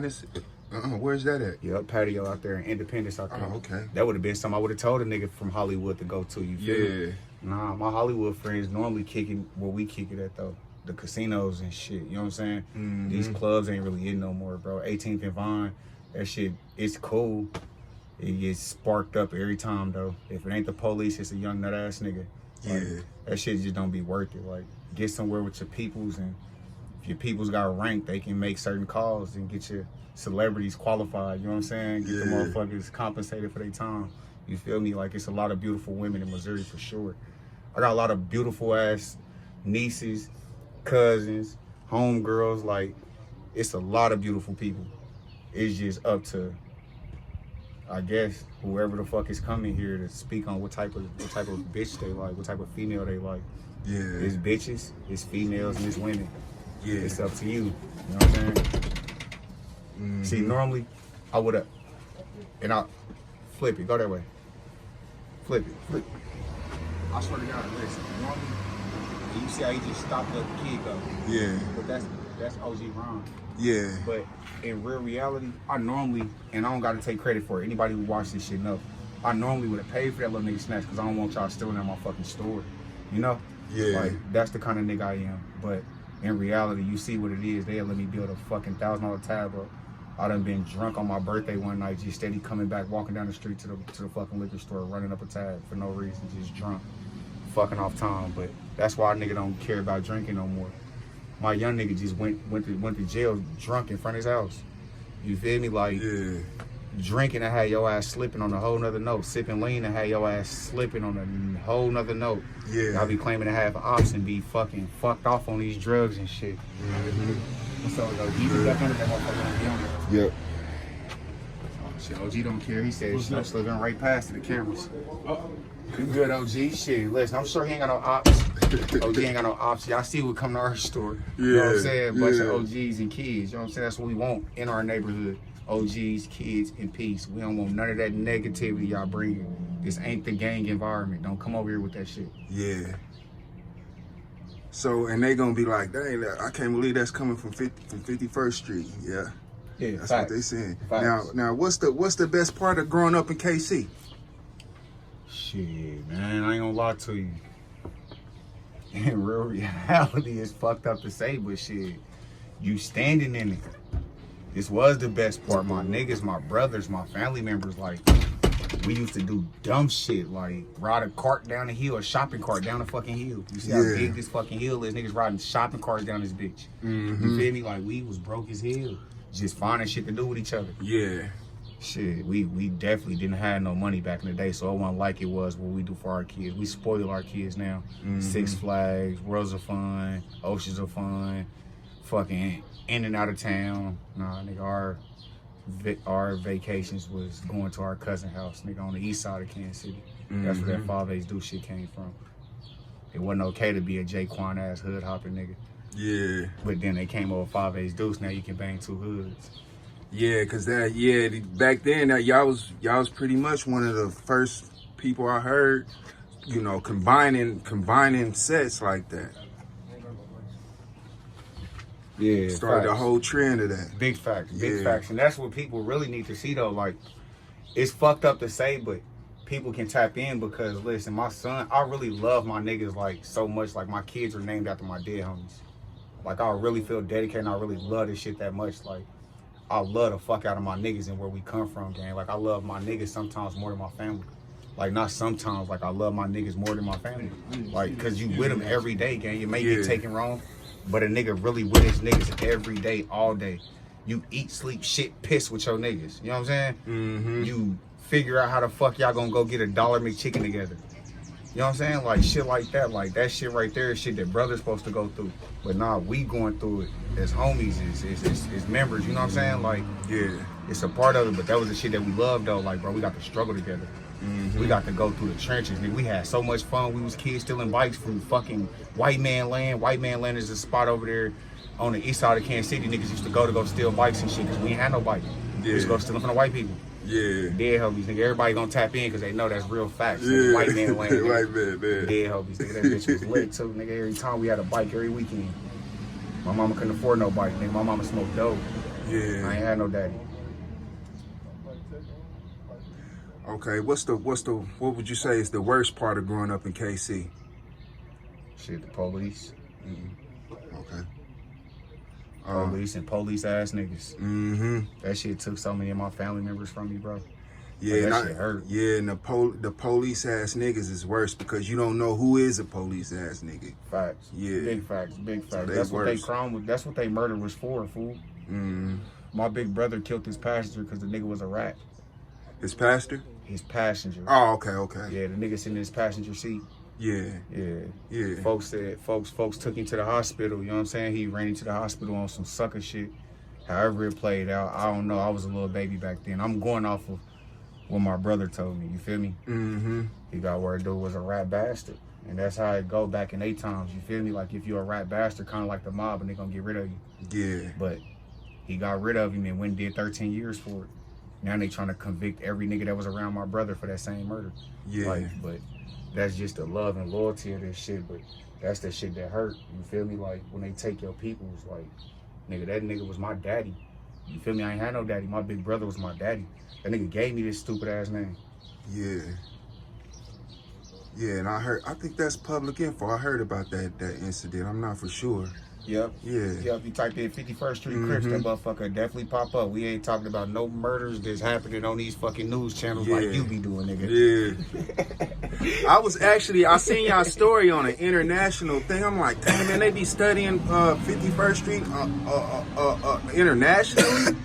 where's that at? Yup, Patio out there in Independence out there. Oh, okay. That would have been something I would have told a nigga from Hollywood to go to. You feel me? Nah, my Hollywood friends normally kick it where we kick it at though. The casinos and shit. You know what I'm saying? These clubs ain't really in no more, bro. 18th and Vine, that shit, it's cool. It gets sparked up every time though. If it ain't the police, it's a young nut ass nigga. Like, that shit just don't be worth it. Like, get somewhere with your peoples, and if your peoples got ranked, they can make certain calls and get your celebrities qualified. You know what I'm saying? Get the motherfuckers compensated for their time. You feel me? Like, it's a lot of beautiful women in Missouri for sure. I got a lot of beautiful ass nieces, cousins, homegirls. Like, it's a lot of beautiful people. It's just up to, I guess, whoever the fuck is coming here to speak on what type of bitch they like, what type of female they like. Yeah. It's bitches, it's females, and it's women. Yeah. It's up to you. You know what I'm saying? Mm-hmm. See, normally I would have, and I flip it. Go that way. Flip it. I swear to God, listen. Normally, you see how he just stopped let the kid go. Yeah. But that's OG Ron. Yeah. But in real reality, I normally, and I don't got to take credit for it. Anybody who watched this shit know, I normally would have paid for that little nigga snacks because I don't want y'all stealing at my fucking store. You know? Yeah. Like, that's the kind of nigga I am. But in reality, you see what it is. They'll let me build a fucking $1,000 tab up. I done been drunk on my birthday one night, just steady coming back, walking down the street to the fucking liquor store, running up a tab for no reason, just drunk, fucking off time. But that's why a nigga don't care about drinking no more. My young nigga just went to jail drunk in front of his house. You feel me? Like, Yeah. drinking and had your ass slipping on a whole nother note. Sipping lean and had your ass slipping on a whole nother note. Yeah. I'll be claiming to have ops and be fucking fucked off on these drugs and shit. Mm-hmm. So, you do that under that motherfucker. Yep. Shit, OG don't care. He said snow slipping right past to the cameras. You good, OG? Shit, listen, I'm sure he ain't got no ops. OG ain't got no ops. Y'all see what come to our store. You know what I'm saying? Bunch of OGs and kids. You know what I'm saying? That's what we want in our neighborhood. OGs, kids, and peace. We don't want none of that negativity y'all bringing. This ain't the gang environment. Don't come over here with that shit. Yeah. So, and they gonna be like, dang, I can't believe that's coming from 51st Street. Yeah. Yeah, That's facts. what they saying. Facts. Now, what's the best part of growing up in KC? Shit, man, I ain't gonna lie to you. In real reality, it's fucked up to say, but shit, you standing in it. This was the best part. My niggas, my brothers, my family members, like, we used to do dumb shit, like ride a cart down the hill, a shopping cart down the fucking hill. You see how big this fucking hill is? Niggas riding shopping carts down this bitch. Mm-hmm. You feel me? Like, we was broke as hell. Just finding shit to do with each other. Yeah. Shit, we definitely didn't have no money back in the day, so it wasn't like it was what we do for our kids. We spoil our kids now. Mm-hmm. Six Flags, Worlds of Fun, Oceans of Fun, fucking in and out of town. Nah, nigga, our vacations was going to our cousin house, nigga, on the east side of Kansas City. That's where that 5A's do shit came from. It wasn't okay to be a Jaquan ass hood hopping nigga. Yeah. But then they came over 5A's Deuce, now you can bang two hoods. Yeah, cause back then y'all was pretty much one of the first people I heard, you know, combining sets like that. Yeah, Started the facts. whole trend of that. Big facts, big Yeah. facts. And that's what people really need to see though. Like, it's fucked up to say, but people can tap in because listen, my son, I really love my niggas like so much. Like, my kids are named after my dead homies. Like, I really feel dedicated and I really love this shit that much. Like, I love the fuck out of my niggas and where we come from, gang. Like, I love my niggas sometimes more than my family. Like, not sometimes, like, I love my niggas more than my family. Like, cause you with them every day, gang. You may get taken wrong, but a nigga really with his niggas every day, all day. You eat, sleep, shit, piss with your niggas. You know what I'm saying? Mm-hmm. You figure out how the fuck y'all gonna go get a $1 McChicken together. You know what I'm saying? Like, shit like that. Like, that shit right there is shit that brothers supposed to go through. But nah, we going through it as homies, as members. You know what I'm saying? Like, Yeah. it's a part of it, but that was the shit that we loved though. Like, bro, we got to struggle together. Mm-hmm. We got to go through the trenches, nigga. We had so much fun. We was kids stealing bikes from fucking White Man Land. White Man Land is a spot over there on the east side of Kansas City. Niggas used to go steal bikes and shit because we ain't had no bike. We used to go steal them from the white people. Yeah. Dead homies, nigga. Everybody gonna tap in because they know that's real facts. Yeah. Nigga. White Man Land. Nigga. White man, man. Dead homies, nigga. That bitch was lit too, nigga. Every time we had a bike, every weekend. My mama couldn't afford no bike, nigga. My mama smoked dope. I ain't Yeah. had no daddy. Okay. What would you say is the worst part of growing up in KC? Shit, the police. Okay. Police and police ass niggas. Mm-hmm. That shit took so many of my family members from me, bro. Yeah, Like, that and shit hurt. Yeah, and the police ass niggas is worse because you don't know who is a police ass nigga. Facts. Yeah. Big facts. Big facts. they That's what they worse. crime was. That's what they murder was for, fool. Mm. My big brother killed his passenger because the nigga was a rat. His pastor? His passenger. Oh, okay. Yeah, the nigga sitting in his passenger seat. Yeah. Folks took him to the hospital, you know what I'm saying? He ran into the hospital on some sucker shit. However it played out, I don't know. I was a little baby back then. I'm going off of what my brother told me, you feel me? Mm-hmm. He got where dude was a rat bastard. And that's how it go back in they times, you feel me? Like if you're a rat bastard, kind of like the mob, and they gonna get rid of you. Yeah. But he got rid of him and went and did 13 years for it. Now they trying to convict every nigga that was around my brother for that same murder. Yeah. Like, but that's just the love and loyalty of this shit. But that's the shit that hurt. You feel me? Like when they take your peoples, like, nigga, that nigga was my daddy. You feel me? I ain't had no daddy. My big brother was my daddy. That nigga gave me this stupid ass name. Yeah. Yeah, and I think that's public info. I heard about that incident. I'm not for sure. Yep. Yeah. Yep, you type in 51st Street Crips, that motherfucker definitely pop up. We ain't talking about no murders that's happening on these fucking news channels like you be doing, nigga. Yeah. I seen y'all story on an international thing. I'm like, damn, man, they be studying 51st Street internationally?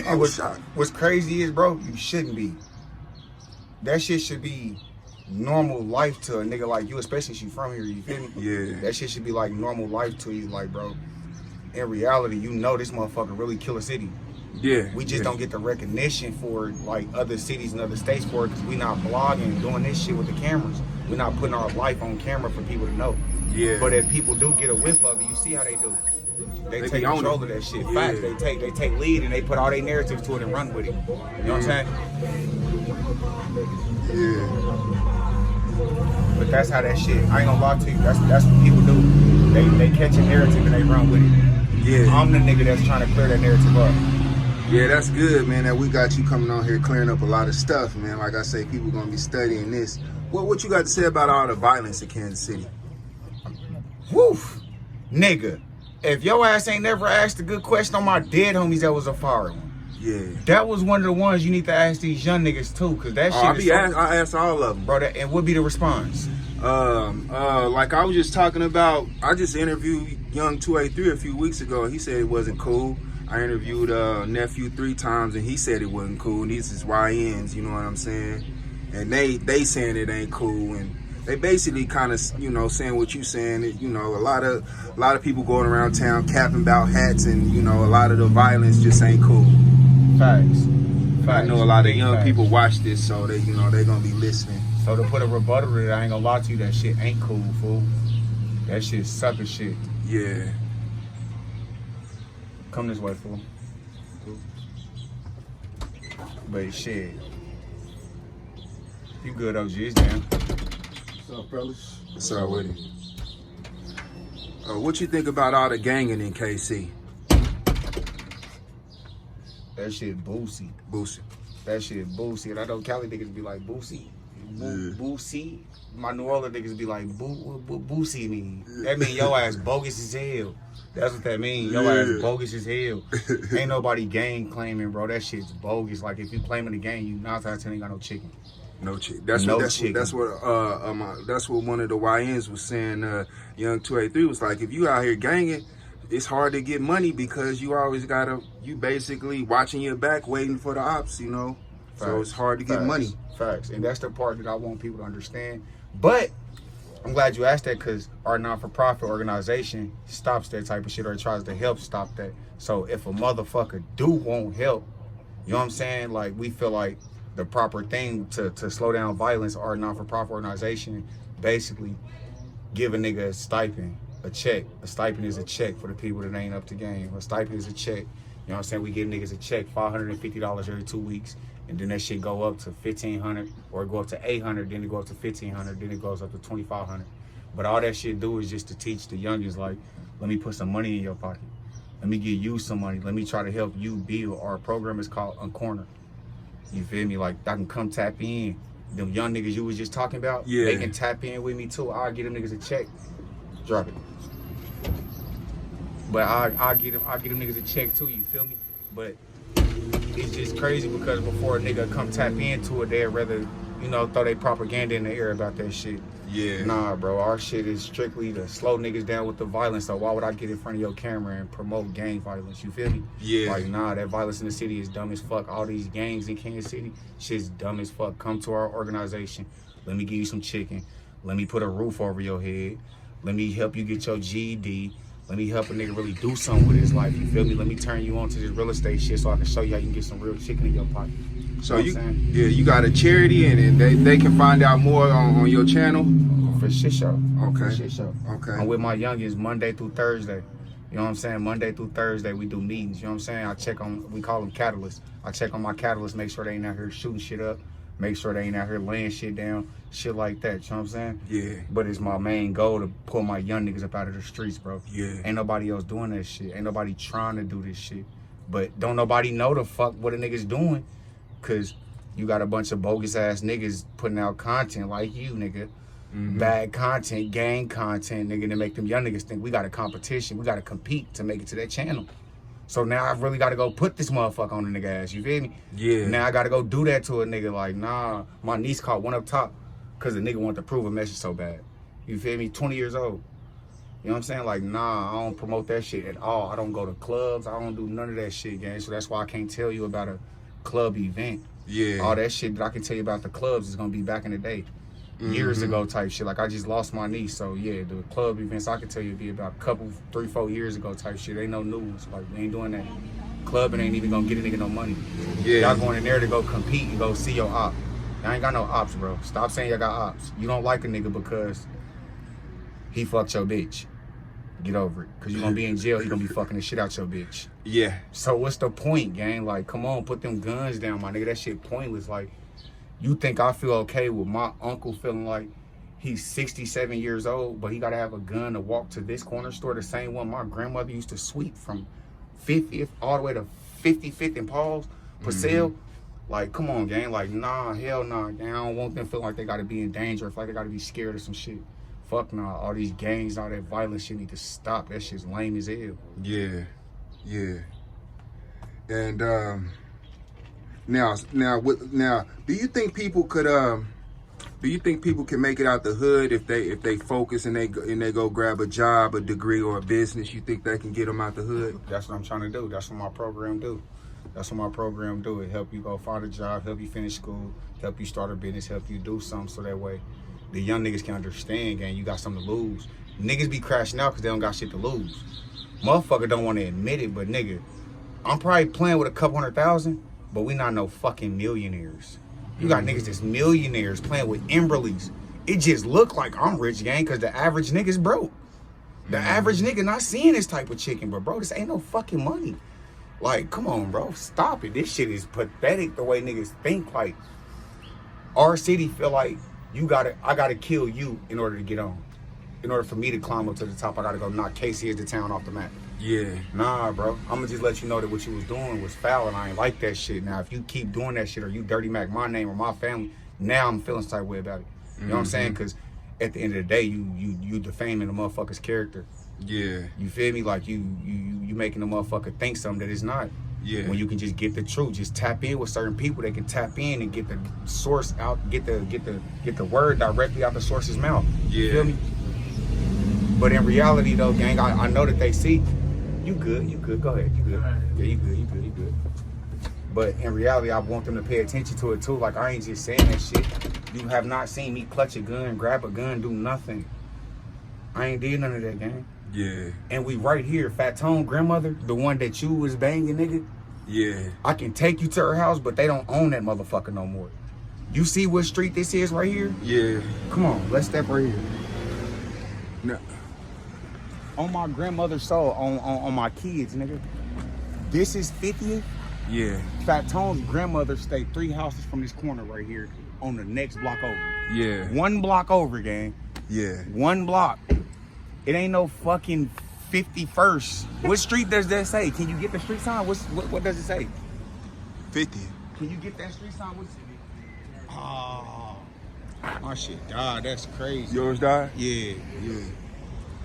I was shocked. What's crazy is, bro, you shouldn't be. That shit should be normal life to a nigga like you, especially if you from here, you feel me? Yeah. That shit should be like normal life to you, like, bro. In reality, you know this motherfucker really kill a city. Yeah. We just don't get the recognition for like other cities and other states for it because we not blogging, doing this shit with the cameras. We're not putting our life on camera for people to know. Yeah. But if people do get a whiff of it, you see how they do. They take control of that shit. Yeah. Facts. They take lead and they put all their narratives to it and run with it. You know what I'm saying? Yeah. But that's how that shit. I ain't gonna lie to you. That's what people do. They catch a narrative and they run with it. Yeah. I'm the nigga that's trying to clear that narrative up. Yeah, that's good, man, that we got you coming on here clearing up a lot of stuff, man. Like I say, people gonna be studying this. What you got to say about all the violence in Kansas City? Woof. Nigga, if your ass ain't never asked a good question on my dead homies, that was a fire one. Yeah. That was one of the ones you need to ask these young niggas too, cause that shit I asked all of them. Bro, and what be the response? Like I was just talking about, I just interviewed young 283 a few weeks ago. He said it wasn't cool. I interviewed nephew 3 times and he said it wasn't cool. And these is YNs, you know what I'm saying? And they saying it ain't cool, and they basically kind of, you know, saying what you saying. You know, a lot of people going around town capping about hats, and you know, a lot of the violence just ain't cool. Facts. I know a lot of young people watch this, so they, you know, they gonna be listening. So to put a rebuttal to it, I ain't gonna lie to you, that shit ain't cool, fool. That shit sucker shit. Yeah. Come this way, fool. But shit. You good, OG? It's down. What's up, fellas? What's up with it? What you think about all the ganging in KC? That shit boosie. Boosie. That shit boosie. And I know Cali niggas be like, boosie? Boosie? My New Orleans niggas be like, what boosie mean? That mean your ass bogus as hell. That's what that mean. Your ass bogus as hell. Ain't nobody gang claiming, bro. That shit's bogus. Like, if you claiming the gang, you 9 times out of 10 ain't got no chicken. No chicken. That's what one of the YNs was saying. Young 283 was like, if you out here ganging, it's hard to get money because you always you basically watching your back, waiting for the ops, you know. Facts. So it's hard to get money. Facts. And that's the part that I want people to understand. But I'm glad you asked that, because our not-for-profit organization stops that type of shit, or tries to help stop that. So if a motherfucker won't help, you know what I'm saying? Like, we feel like the proper thing to slow down violence, our not-for-profit organization basically give a nigga a stipend, a check. A stipend is a check for the people that ain't up to game. A stipend is a check. You know what I'm saying? We give niggas a check, $550 every 2 weeks, and then that shit go up to $1,500, or it go up to $800, then it go up to $1,500, then it goes up to $2,500. But all that shit do is just to teach the youngins, like, let me put some money in your pocket. Let me give you some money. Let me try to help you build. Our program is called Uncorner. You feel me? Like, I can come tap in. Them young niggas you was just talking about, they can tap in with me too. I'll get them niggas a check. Drop it. But I'll get them niggas a check too, you feel me? But it's just crazy because before a nigga come tap into it, they'd rather, you know, throw their propaganda in the air about that shit. Yeah. Nah, bro, our shit is strictly to slow niggas down with the violence. So why would I get in front of your camera and promote gang violence? You feel me? Yeah. Like, nah, that violence in the city is dumb as fuck. All these gangs in Kansas City, shit's dumb as fuck. Come to our organization. Let me give you some chicken. Let me put a roof over your head. Let me help you get your GED. Let me help a nigga really do something with his life. You feel me? Let me turn you on to this real estate shit so I can show you how you can get some real chicken in your pocket. So you got a charity, and they can find out more on your channel. For shit show. Okay. For shit show. Okay. I'm with my youngins Monday through Thursday. You know what I'm saying? Monday through Thursday we do meetings. You know what I'm saying? I check on, we call them catalysts. I check on my catalysts, make sure they ain't out here shooting shit up, make sure they ain't out here laying shit down, shit like that. You know what I'm saying? Yeah. But it's my main goal to pull my young niggas up out of the streets, bro. Yeah. Ain't nobody else doing that shit. Ain't nobody trying to do this shit. But don't nobody know the fuck what a nigga's doing. Cause you got a bunch of bogus ass niggas putting out content like you, nigga. Bad content, gang content, nigga, to make them young niggas think we got a competition. We got to compete to make it to that channel. So now I've really got to go put this motherfucker on the nigga ass. You feel me? Yeah. Now I got to go do that to a nigga like, nah. My niece caught one up top because the nigga wanted to prove a message so bad. You feel me? 20 years old. You know what I'm saying? Like, nah, I don't promote that shit at all. I don't go to clubs. I don't do none of that shit, gang. So that's why I can't tell you about a club event. Yeah. All that shit that I can tell you about the clubs is going to be back in the day. Years ago type shit. Like, I just lost my niece. So, yeah, the club events, I can tell you, it'd be about a couple, 3-4 years ago type shit. Ain't no news. Like, we ain't doing that. Clubbing ain't even going to get a nigga no money. Yeah. Y'all going in there to go compete and go see your op. Y'all ain't got no ops, bro. Stop saying y'all got ops. You don't like a nigga because he fucked your bitch. Get over it. Because you're going to be in jail. He going to be fucking the shit out your bitch. Yeah. So what's the point, gang? Like, come on, put them guns down, my nigga. That shit pointless. Like, you think I feel okay with my uncle feeling like he's 67 years old, but he got to have a gun to walk to this corner store, the same one my grandmother used to sweep from 50th all the way to 55th and Paul's, Purcell? Like, come on, gang. Like, nah, hell nah, gang. I don't want them feeling like they got to be in danger, or like they got to be scared of some shit. Fuck nah. All these gangs, all that violent shit need to stop. That shit's lame as hell. Yeah. Yeah. And now, do you think people could can make it out the hood if they focus and they go grab a job, a degree, or a business? You think they can get them out the hood? That's what I'm trying to do. That's what my program do. That's what my program do. It help you go find a job, help you finish school, help you start a business, help you do something so that way the young niggas can understand, gang, you got something to lose. Niggas be crashing out because they don't got shit to lose. Motherfucker don't want to admit it, but nigga, I'm probably playing with a couple $100,000, but we not no fucking millionaires. You got niggas that's millionaires playing with Emberleys. It just look like I'm rich, gang, because the average nigga's broke. The average nigga not seeing this type of chicken, but bro, this ain't no fucking money. Like, come on, bro, stop it. This shit is pathetic the way niggas think. Like, our city feel like I gotta kill you in order to get on. In order for me to climb up to the top, I gotta go knock kcisthetown off the map. Yeah. Nah, bro. I'm gonna just let you know that what you was doing was foul, and I ain't like that shit. Now, if you keep doing that shit, or you dirty Mac my name or my family, now I'm feeling some type of way about it. You know what I'm saying? Because at the end of the day, you defaming the motherfucker's character. Yeah. You feel me? Like you making the motherfucker think something that it's not. Yeah. When you can just get the truth, just tap in with certain people. They can tap in and get the source out, get the word directly out the source's mouth. Yeah. You feel me? But in reality, though, gang, I know that they see. You good, go ahead, you good. Yeah, you good. But in reality, I want them to pay attention to it too. Like, I ain't just saying that shit. You have not seen me clutch a gun, grab a gun, do nothing. I ain't did none of that, gang. Yeah. And we right here, Fat Tone grandmother, the one that you was banging, nigga. Yeah. I can take you to her house, but they don't own that motherfucker no more. You see what street this is right here? Yeah. Come on, let's step right here. No. On my grandmother's soul, on my kids, nigga. This is 50th. Yeah. Fat Tone's grandmother stayed 3 houses from this corner right here on the next block over. Yeah. 1 block over, gang. Yeah. 1 block. It ain't no fucking 51st. What street does that say? Can you get the street sign? What does it say? 50. Can you get that street sign? What's it? Oh, my shit died. That's crazy. Yours died? Yeah. Yeah.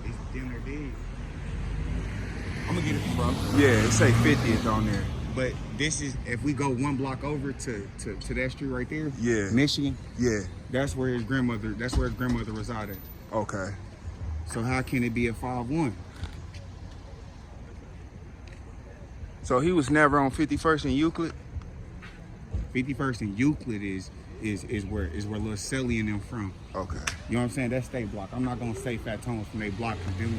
It's damn near big. I'm gonna get it, bro. Yeah, it say 50th on there. But this is, if we go 1 block over to that street right there, Yeah. Michigan, Yeah. that's where his grandmother resided. Okay. So how can it be a 5-1? So he was never on 51st and Euclid? 51st and Euclid is is where Lil Selly and them from. Okay. You know what I'm saying? That's they block. I'm not gonna say Fat Tones from they block, because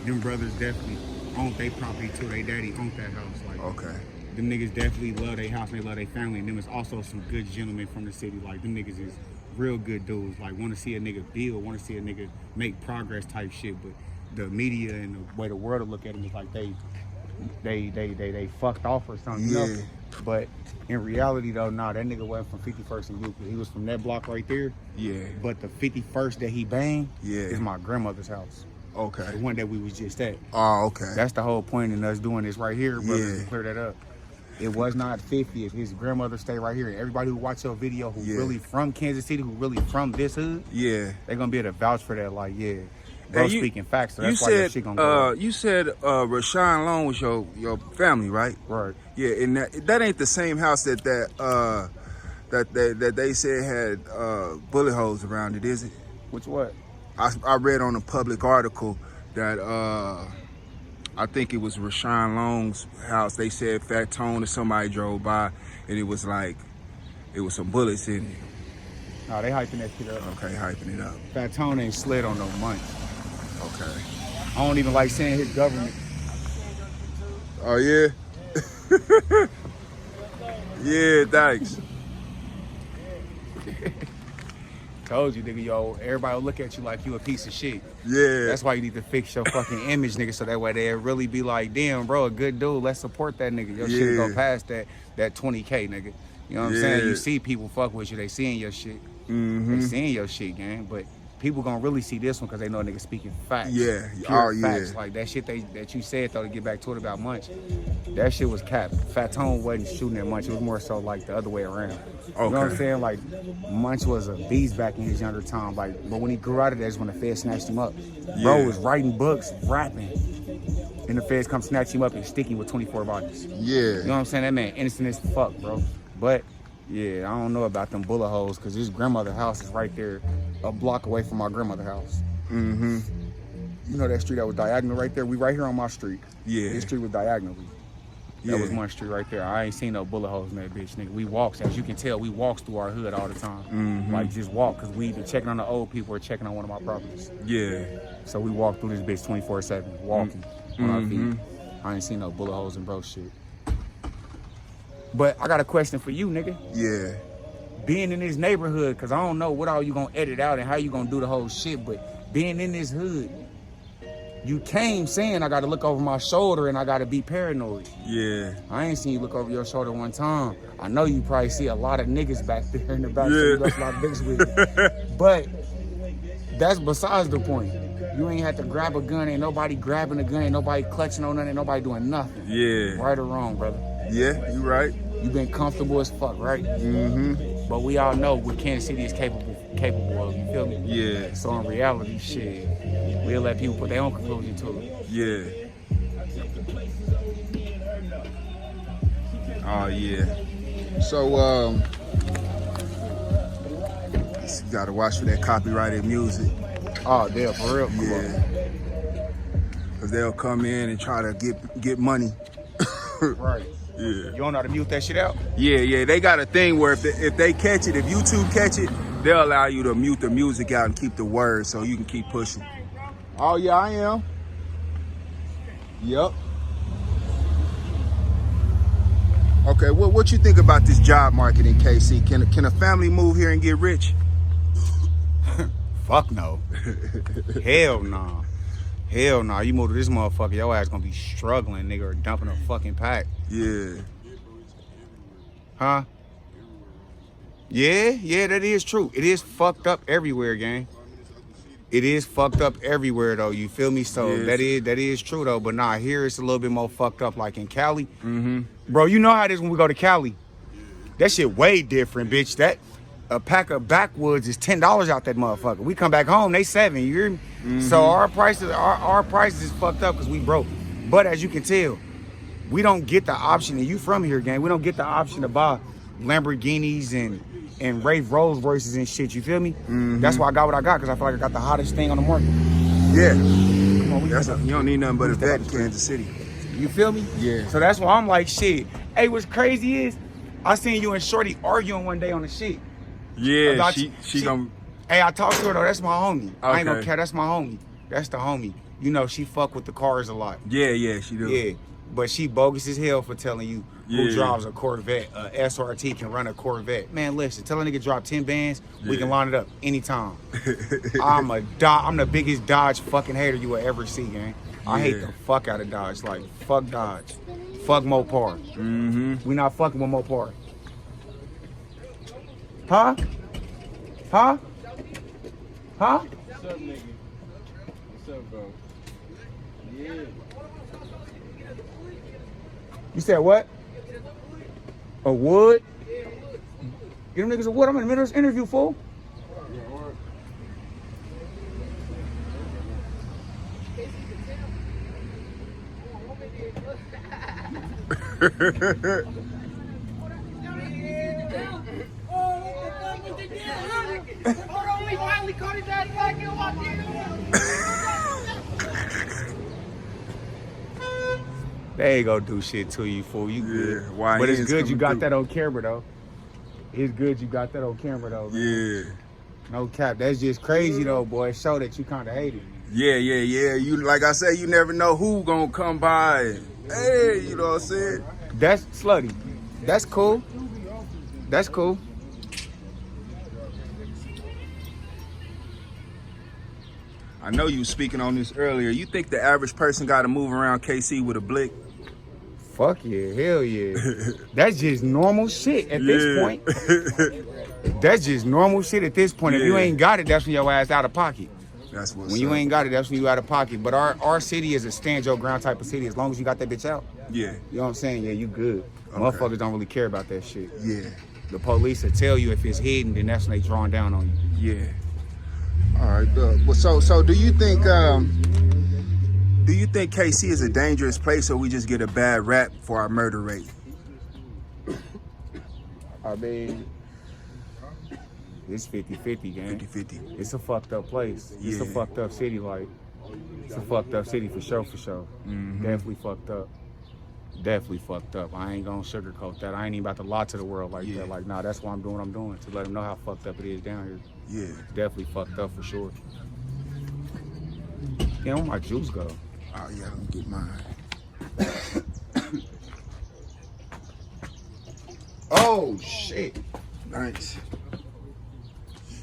them brothers definitely own their property too. They daddy owned that house. Like, Okay. them niggas definitely love their house and they love their family. And them is also some good gentlemen from the city. Like, them niggas is real good dudes. Like, want to see a nigga build, want to see a nigga make progress type shit. But the media and the way the world will look at them is like they fucked off or something, you know? But in reality though, nah, that nigga wasn't from 51st and Euclid. He was from that block right there. Yeah. But the 51st that he banged is my grandmother's house. Okay. The one that we was just at. Oh, okay. That's the whole point in us doing this right here, brother, to clear that up. It was not 50. His grandmother stayed right here. And everybody who watch your video who really from Kansas City, who really from this hood, they're gonna be able to vouch for that. Like, bro, speaking facts. So that's why that shit gonna go. You said Rashawn Long was your family, right? Right. Yeah, and that ain't the same house that they said had bullet holes around it, is it? Which what? I read on a public article that I think it was Rashawn Long's house. They said Fat Tone or somebody drove by and it was some bullets in it. Nah, they hyping that shit up. Okay, hyping it up. Fat Tone ain't slid on no Munch. Okay. I don't even like saying his government. Oh yeah? Yeah, thanks. Told you, nigga, yo, everybody will look at you like you a piece of shit. Yeah. That's why you need to fix your fucking image, nigga, so that way they'll really be like, damn, bro, a good dude, let's support that nigga. Your shit go past that 20K, nigga. You know what I'm saying? You see people fuck with you, they seeing your shit. They seeing your shit, gang, but people gonna really see this one because they know a nigga speaking facts. Yeah. Pure facts. Like that shit that you said though, to get back to it about Munch, that shit was cap. Fat Tone wasn't shooting at Munch. It was more so like the other way around. You know what I'm saying? Like Munch was a beast back in his younger time. Like, but when he grew out of that is when the feds snatched him up. Bro was writing books, rapping, and the feds come snatch him up and stick him with 24 bodies. Yeah. You know what I'm saying? That man innocent as fuck, bro. But yeah, I don't know about them bullet holes because his grandmother's house is right there, a block away from my grandmother's house. You know that street that was diagonal right there? We right here on my street. Yeah. This street was diagonally. That was my street right there. I ain't seen no bullet holes in that bitch, nigga. We walks, as you can tell, we walks through our hood all the time. Like just walk, because we either checking on the old people or checking on one of my properties. Yeah. So we walk through this bitch 24/7, walking on our feet. I ain't seen no bullet holes in bro shit. But I got a question for you, nigga. Yeah. Being in this neighborhood, because I don't know what all you gonna edit out and how you gonna do the whole shit, but being in this hood, you came saying I gotta look over my shoulder and I gotta be paranoid. Yeah. I ain't seen you look over your shoulder one time. I know you probably see a lot of niggas back there in the back. So that's a lot of niggas with you. But that's besides the point. You ain't had to grab a gun, ain't nobody grabbing a gun, ain't nobody clutching on nothing, ain't nobody doing nothing. Yeah. Right or wrong, brother? Yeah, you right. You been comfortable as fuck, right? But we all know what Kansas City is capable of, you feel me? Yeah. So in reality, shit, we'll let people put their own conclusion to it. Yeah. Oh, yeah. So, you gotta watch for that copyrighted music. Oh, yeah, for real? Yeah. Because they'll come in and try to get money. Right. Yeah. You don't know how to mute that shit out? Yeah. They got a thing where if they catch it, if YouTube catch it, they'll allow you to mute the music out and keep the words so you can keep pushing. Oh, yeah, I am. Yep. Okay, what you think about this job market in KC? Can a family move here and get rich? Fuck no. Hell no. Hell no, you move to this motherfucker, your ass gonna be struggling, nigga, or dumping a fucking pack. Yeah. Huh? Yeah, that is true. It is fucked up everywhere, gang. It is fucked up everywhere, though, you feel me? So that is true, though, but nah, here it's a little bit more fucked up, like in Cali. Bro, you know how it is when we go to Cali. That shit way different, bitch. That a pack of backwoods is $10 out that motherfucker. We come back home, they $7. You hear me? So our prices is fucked up because we broke. But as you can tell, we don't get the option, and you from here, gang, we don't get the option to buy Lamborghinis and Wraith Rolls Royces and shit. You feel me? That's why I got what I got, because I feel like I got the hottest thing on the market. Yeah. Come on, you don't need nothing but a vet in Kansas City. You feel me? Yeah. So that's why I'm like, shit. Hey, what's crazy is I seen you and Shorty arguing one day on the shit. Yeah, she gonna. Hey, I talked to her though. That's my homie. I ain't gonna Okay. care. That's my homie. That's the homie. You know, she fuck with the cars a lot. Yeah, she do. Yeah, but she bogus as hell for telling you who Yeah. drives a Corvette. A SRT can run a Corvette. Man, listen, tell a nigga drop 10 bands. We can line it up anytime. I'm the biggest Dodge fucking hater you will ever see, gang. I hate the fuck out of Dodge. Like, fuck Dodge. Fuck Mopar. Mm-hmm. We not fucking with Mopar. Huh? Huh? Huh? What's up, nigga? What's up, bro? Yeah. You said what? A wood? Give them niggas a wood. I'm in the middle of this interview, fool. They ain't gonna do shit to you, fool. You good. why But it's ends good you coming got through. that on camera, though. It's good you got that on camera, though, man. Yeah. No cap. That's just crazy, though, boy. It show that you kind of hate it. Yeah. You like I say, you never know who gonna come by. And, hey, you know what I'm saying? That's slutty. That's cool. That's cool. I know you was speaking on this earlier. You think the average person got to move around KC with a blick? Fuck yeah. Hell yeah. That's just normal shit at this point. That's just normal shit at this point. If you Yeah. ain't got it, that's when your ass out of pocket. That's what's When you up. ain't got it, that's when you out of pocket. But our city is a stand your ground type of city. As long as you got that bitch out, Yeah. you know what I'm saying? Yeah, you good. Motherfuckers don't really care about that shit. Yeah. The police will tell you if it's hidden, then that's when they drawing down on you. Yeah. All right. Well, so do you think KC is a dangerous place, or we just get a bad rap for our murder rate? I mean, it's 50-50, gang. 50-50. It's a fucked up place. It's a Yeah. fucked up city, like. It's a fucked up city for sure. Mm-hmm. Definitely fucked up. Definitely fucked up. I ain't gonna sugarcoat that. I ain't even about to lie to the world like that. Like, nah, that's why I'm doing what I'm doing, to let them know how fucked up it is down here. Yeah. Definitely fucked up for sure. Yeah, where my juice go? Oh yeah, let me get mine. Oh shit! Nice.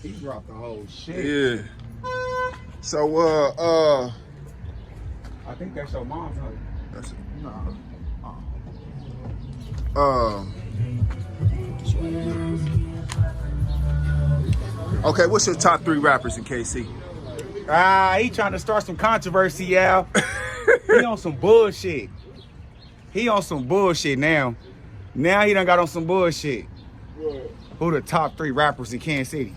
He dropped the whole shit. Yeah. So I think that's your mom's honey. that's okay, what's your top 3 rappers in KC? He trying to start some controversy, y'all. He on some bullshit. He on some bullshit now. Now he done got on some bullshit. Who the top 3 rappers in Kansas City?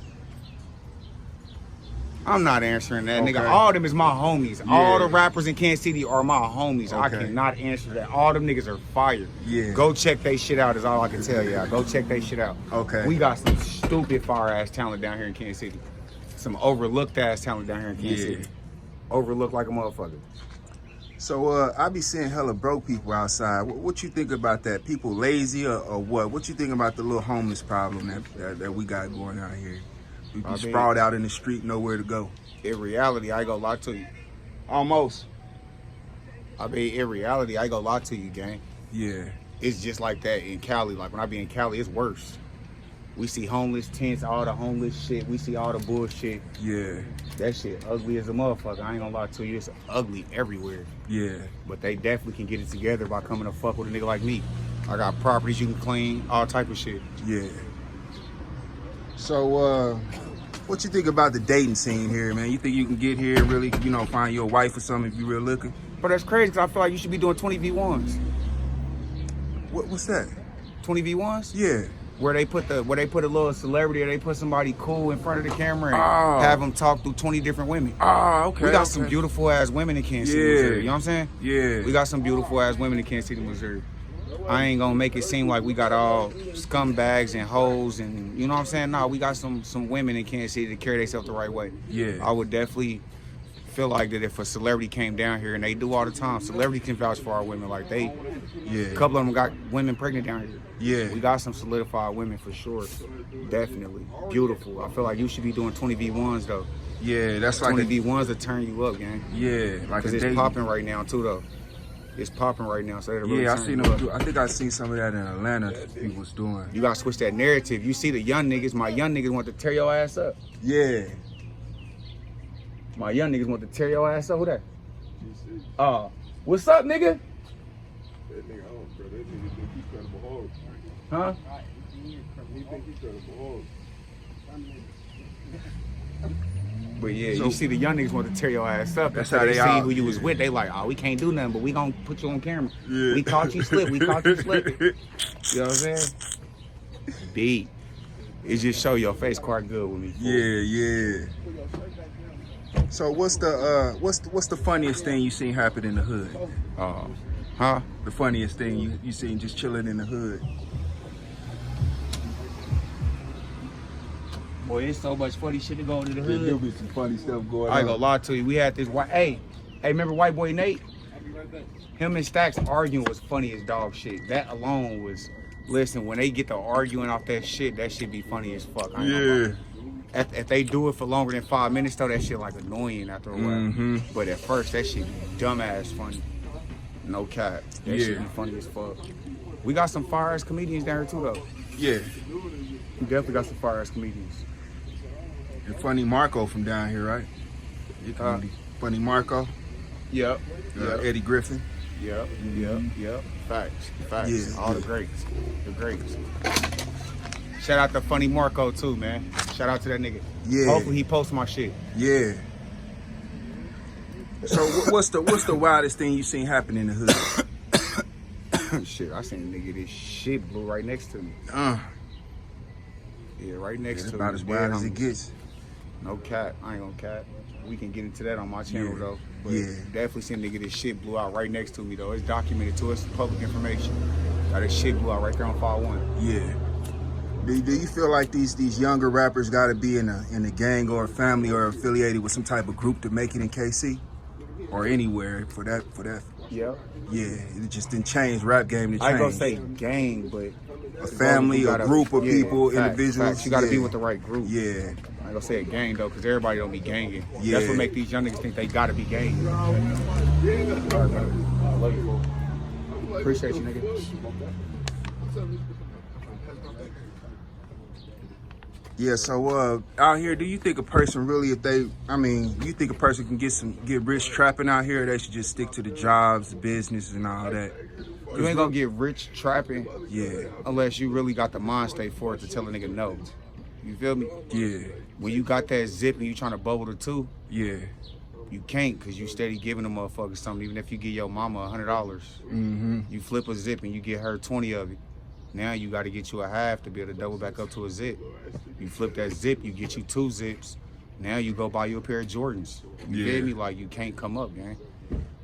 I'm not answering that, Okay. nigga. All of them is my homies. Yeah. All the rappers in Kansas City are my homies. I Okay. cannot answer that. All them niggas are fire. Yeah. Go check they shit out is all I can tell y'all. Go check they shit out. Okay. We got some stupid fire ass talent down here in Kansas City. Some overlooked ass talent down here in Kansas Yeah. City. Overlooked like a motherfucker. So I be seeing hella broke people outside. What you think about that? People lazy or what? What you think about the little homeless problem that we got going out here? We be I mean- sprawled out in the street, nowhere to go. In reality, I go lie to you. Almost. I mean, in reality, I go lie to you, gang. Yeah. It's just like that in Cali. Like when I be in Cali, it's worse. We see homeless tents, all the homeless shit. We see all the bullshit. Yeah. That shit ugly as a motherfucker. I ain't gonna lie to you. It's ugly everywhere. Yeah. But they definitely can get it together by coming to fuck with a nigga like me. I got properties you can clean, all type of shit. Yeah. So what you think about the dating scene here, man? You think you can get here and really, find your wife or something if you real looking? But that's crazy because I feel like you should be doing 20v1s. What's that? 20v1s? Yeah. Where they put a little celebrity or they put somebody cool in front of the camera and Oh. have them talk through 20 different women. Oh, okay. We got some beautiful ass women in Kansas City, Yeah. Missouri. You know what I'm saying? Yeah. We got some beautiful ass women in Kansas City, Missouri. I ain't gonna make it seem like we got all scumbags and hoes and you know what I'm saying? No, we got some women in Kansas City to carry themselves the right way. Yeah. I would definitely feel like that if a celebrity came down here, and they do all the time, celebrities can vouch for our women. Like a couple of them got women pregnant down here. Yeah. We got some solidified women for sure. Definitely. Beautiful. I feel like you should be doing 20v1s though. Yeah, that's like 20v1s to turn you up, gang. Yeah, like because it's popping right now too though. It's popping right now, so that'll really I turn seen you them up. do. I think I seen some of that in Atlanta. People was doing. You gotta switch that narrative. You see the young niggas. My young niggas want to tear your ass up. Yeah. My young niggas want to tear your ass up. Who that? What's up, nigga? That nigga, I don't, bro. That nigga think he credible hard. Huh? He think he credible hard. But yeah, you see the young niggas want to tear your ass up. That's how how they they see are. who you was with. They like, oh, we can't do nothing, but we gonna put you on camera. Yeah. We caught you slip. We caught you slipping. You know what I'm saying? Beat. It just show your face quite good with me. Yeah. So what's the funniest thing you seen happen in the hood? Huh? The funniest thing you seen just chilling in the hood? Boy, it's so much funny shit to go into the There'll hood. be some funny stuff going on. I ain't gonna lie to you. We had this white. Hey, remember white boy Nate? Him and Stacks arguing was funny as dog shit. That alone was. Listen, when they get to arguing off that shit be funny as fuck. I ain't gonna lie. If they do it for longer than 5 minutes, though, that shit like annoying after a while. But at first, that shit be dumbass funny. No cap. That shit be funny as fuck. We got some fire ass comedians down here too, though. Yeah. We definitely got some fire ass comedians. And Funny Marco from down here, right? Funny Marco. Yep. Eddie Griffin. Yep. Facts. Yeah. All the greats. The greats. Shout out to Funny Marco too, man. Shout out to that nigga. Yeah. Hopefully he posts my shit. Yeah. So what's the wildest thing you seen happen in the hood? Shit, I seen a nigga this shit blew right next to me. Yeah, right next to me. About as wild as it gets. No cap. I ain't gonna cap. We can get into that on my channel though. But definitely seen a nigga this shit blew out right next to me though. It's documented to us, public information. Now this shit blew out right there on 5-1. Yeah. Do you feel like these younger rappers got to be in a gang or a family or affiliated with some type of group to make it in KC or anywhere for that? Yeah. Yeah, it just didn't change rap game. To change. I ain't gonna say gang, but a family, a group of people, individuals. Facts. You gotta be with the right group. Yeah. I ain't gonna say a gang though, because everybody don't be ganging. Yeah. That's what make these young niggas think they gotta be ganging. I love you, bro. Appreciate you, nigga. Yeah, so out here, do you think a person really, you think a person can get rich trapping out here? They should just stick to the jobs, the business, and all that. You ain't gonna get rich trapping, unless you really got the mind state for it to tell a nigga no. You feel me? Yeah. When you got that zip and you trying to bubble the two, you can't, because you steady giving a motherfucker something. Even if you give your mama $100, you flip a zip and you get her 20 of it. Now you got to get you a half to be able to double back up to a zip. You flip that zip, you get you 2 zips. Now you go buy you a pair of Jordans. You feel me? Like, you can't come up, man.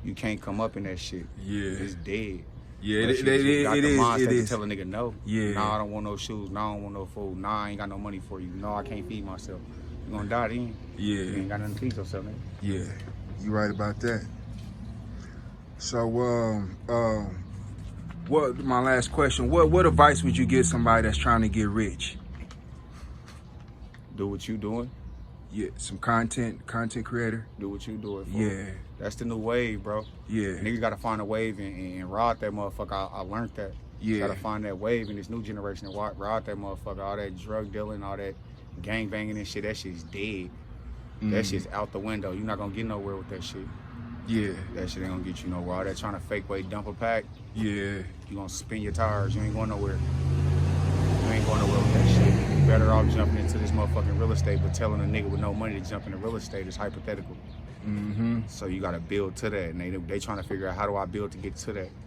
You can't come up in that shit. Yeah. It's dead. Yeah, it is. To tell a nigga no. Yeah. Nah, I don't want no shoes. Nah, I don't want no food. Nah, I ain't got no money for you. No, I can't feed myself. You gonna die then. Yeah. You ain't got nothing to feed yourself, nigga. Yeah, you right about that. So, what? My last question: What advice would you give somebody that's trying to get rich? Do what you doing. Yeah, some content creator. Do what you doing. Yeah, that's the new wave, bro. Yeah, niggas gotta find a wave and ride that motherfucker. I learned that. Yeah, gotta find that wave in this new generation and ride that motherfucker. All that drug dealing, all that gang banging and shit. That shit's dead. That shit's out the window. You're not gonna get nowhere with that shit. Yeah. That shit ain't gonna get you nowhere. All that trying to fake weight dump a pack. Yeah. You gonna spin your tires. You ain't going nowhere. You ain't going nowhere with that shit. You better off jumping into this motherfucking real estate, but telling a nigga with no money to jump into real estate is hypothetical. So you gotta build to that. And they trying to figure out, how do I build to get to that?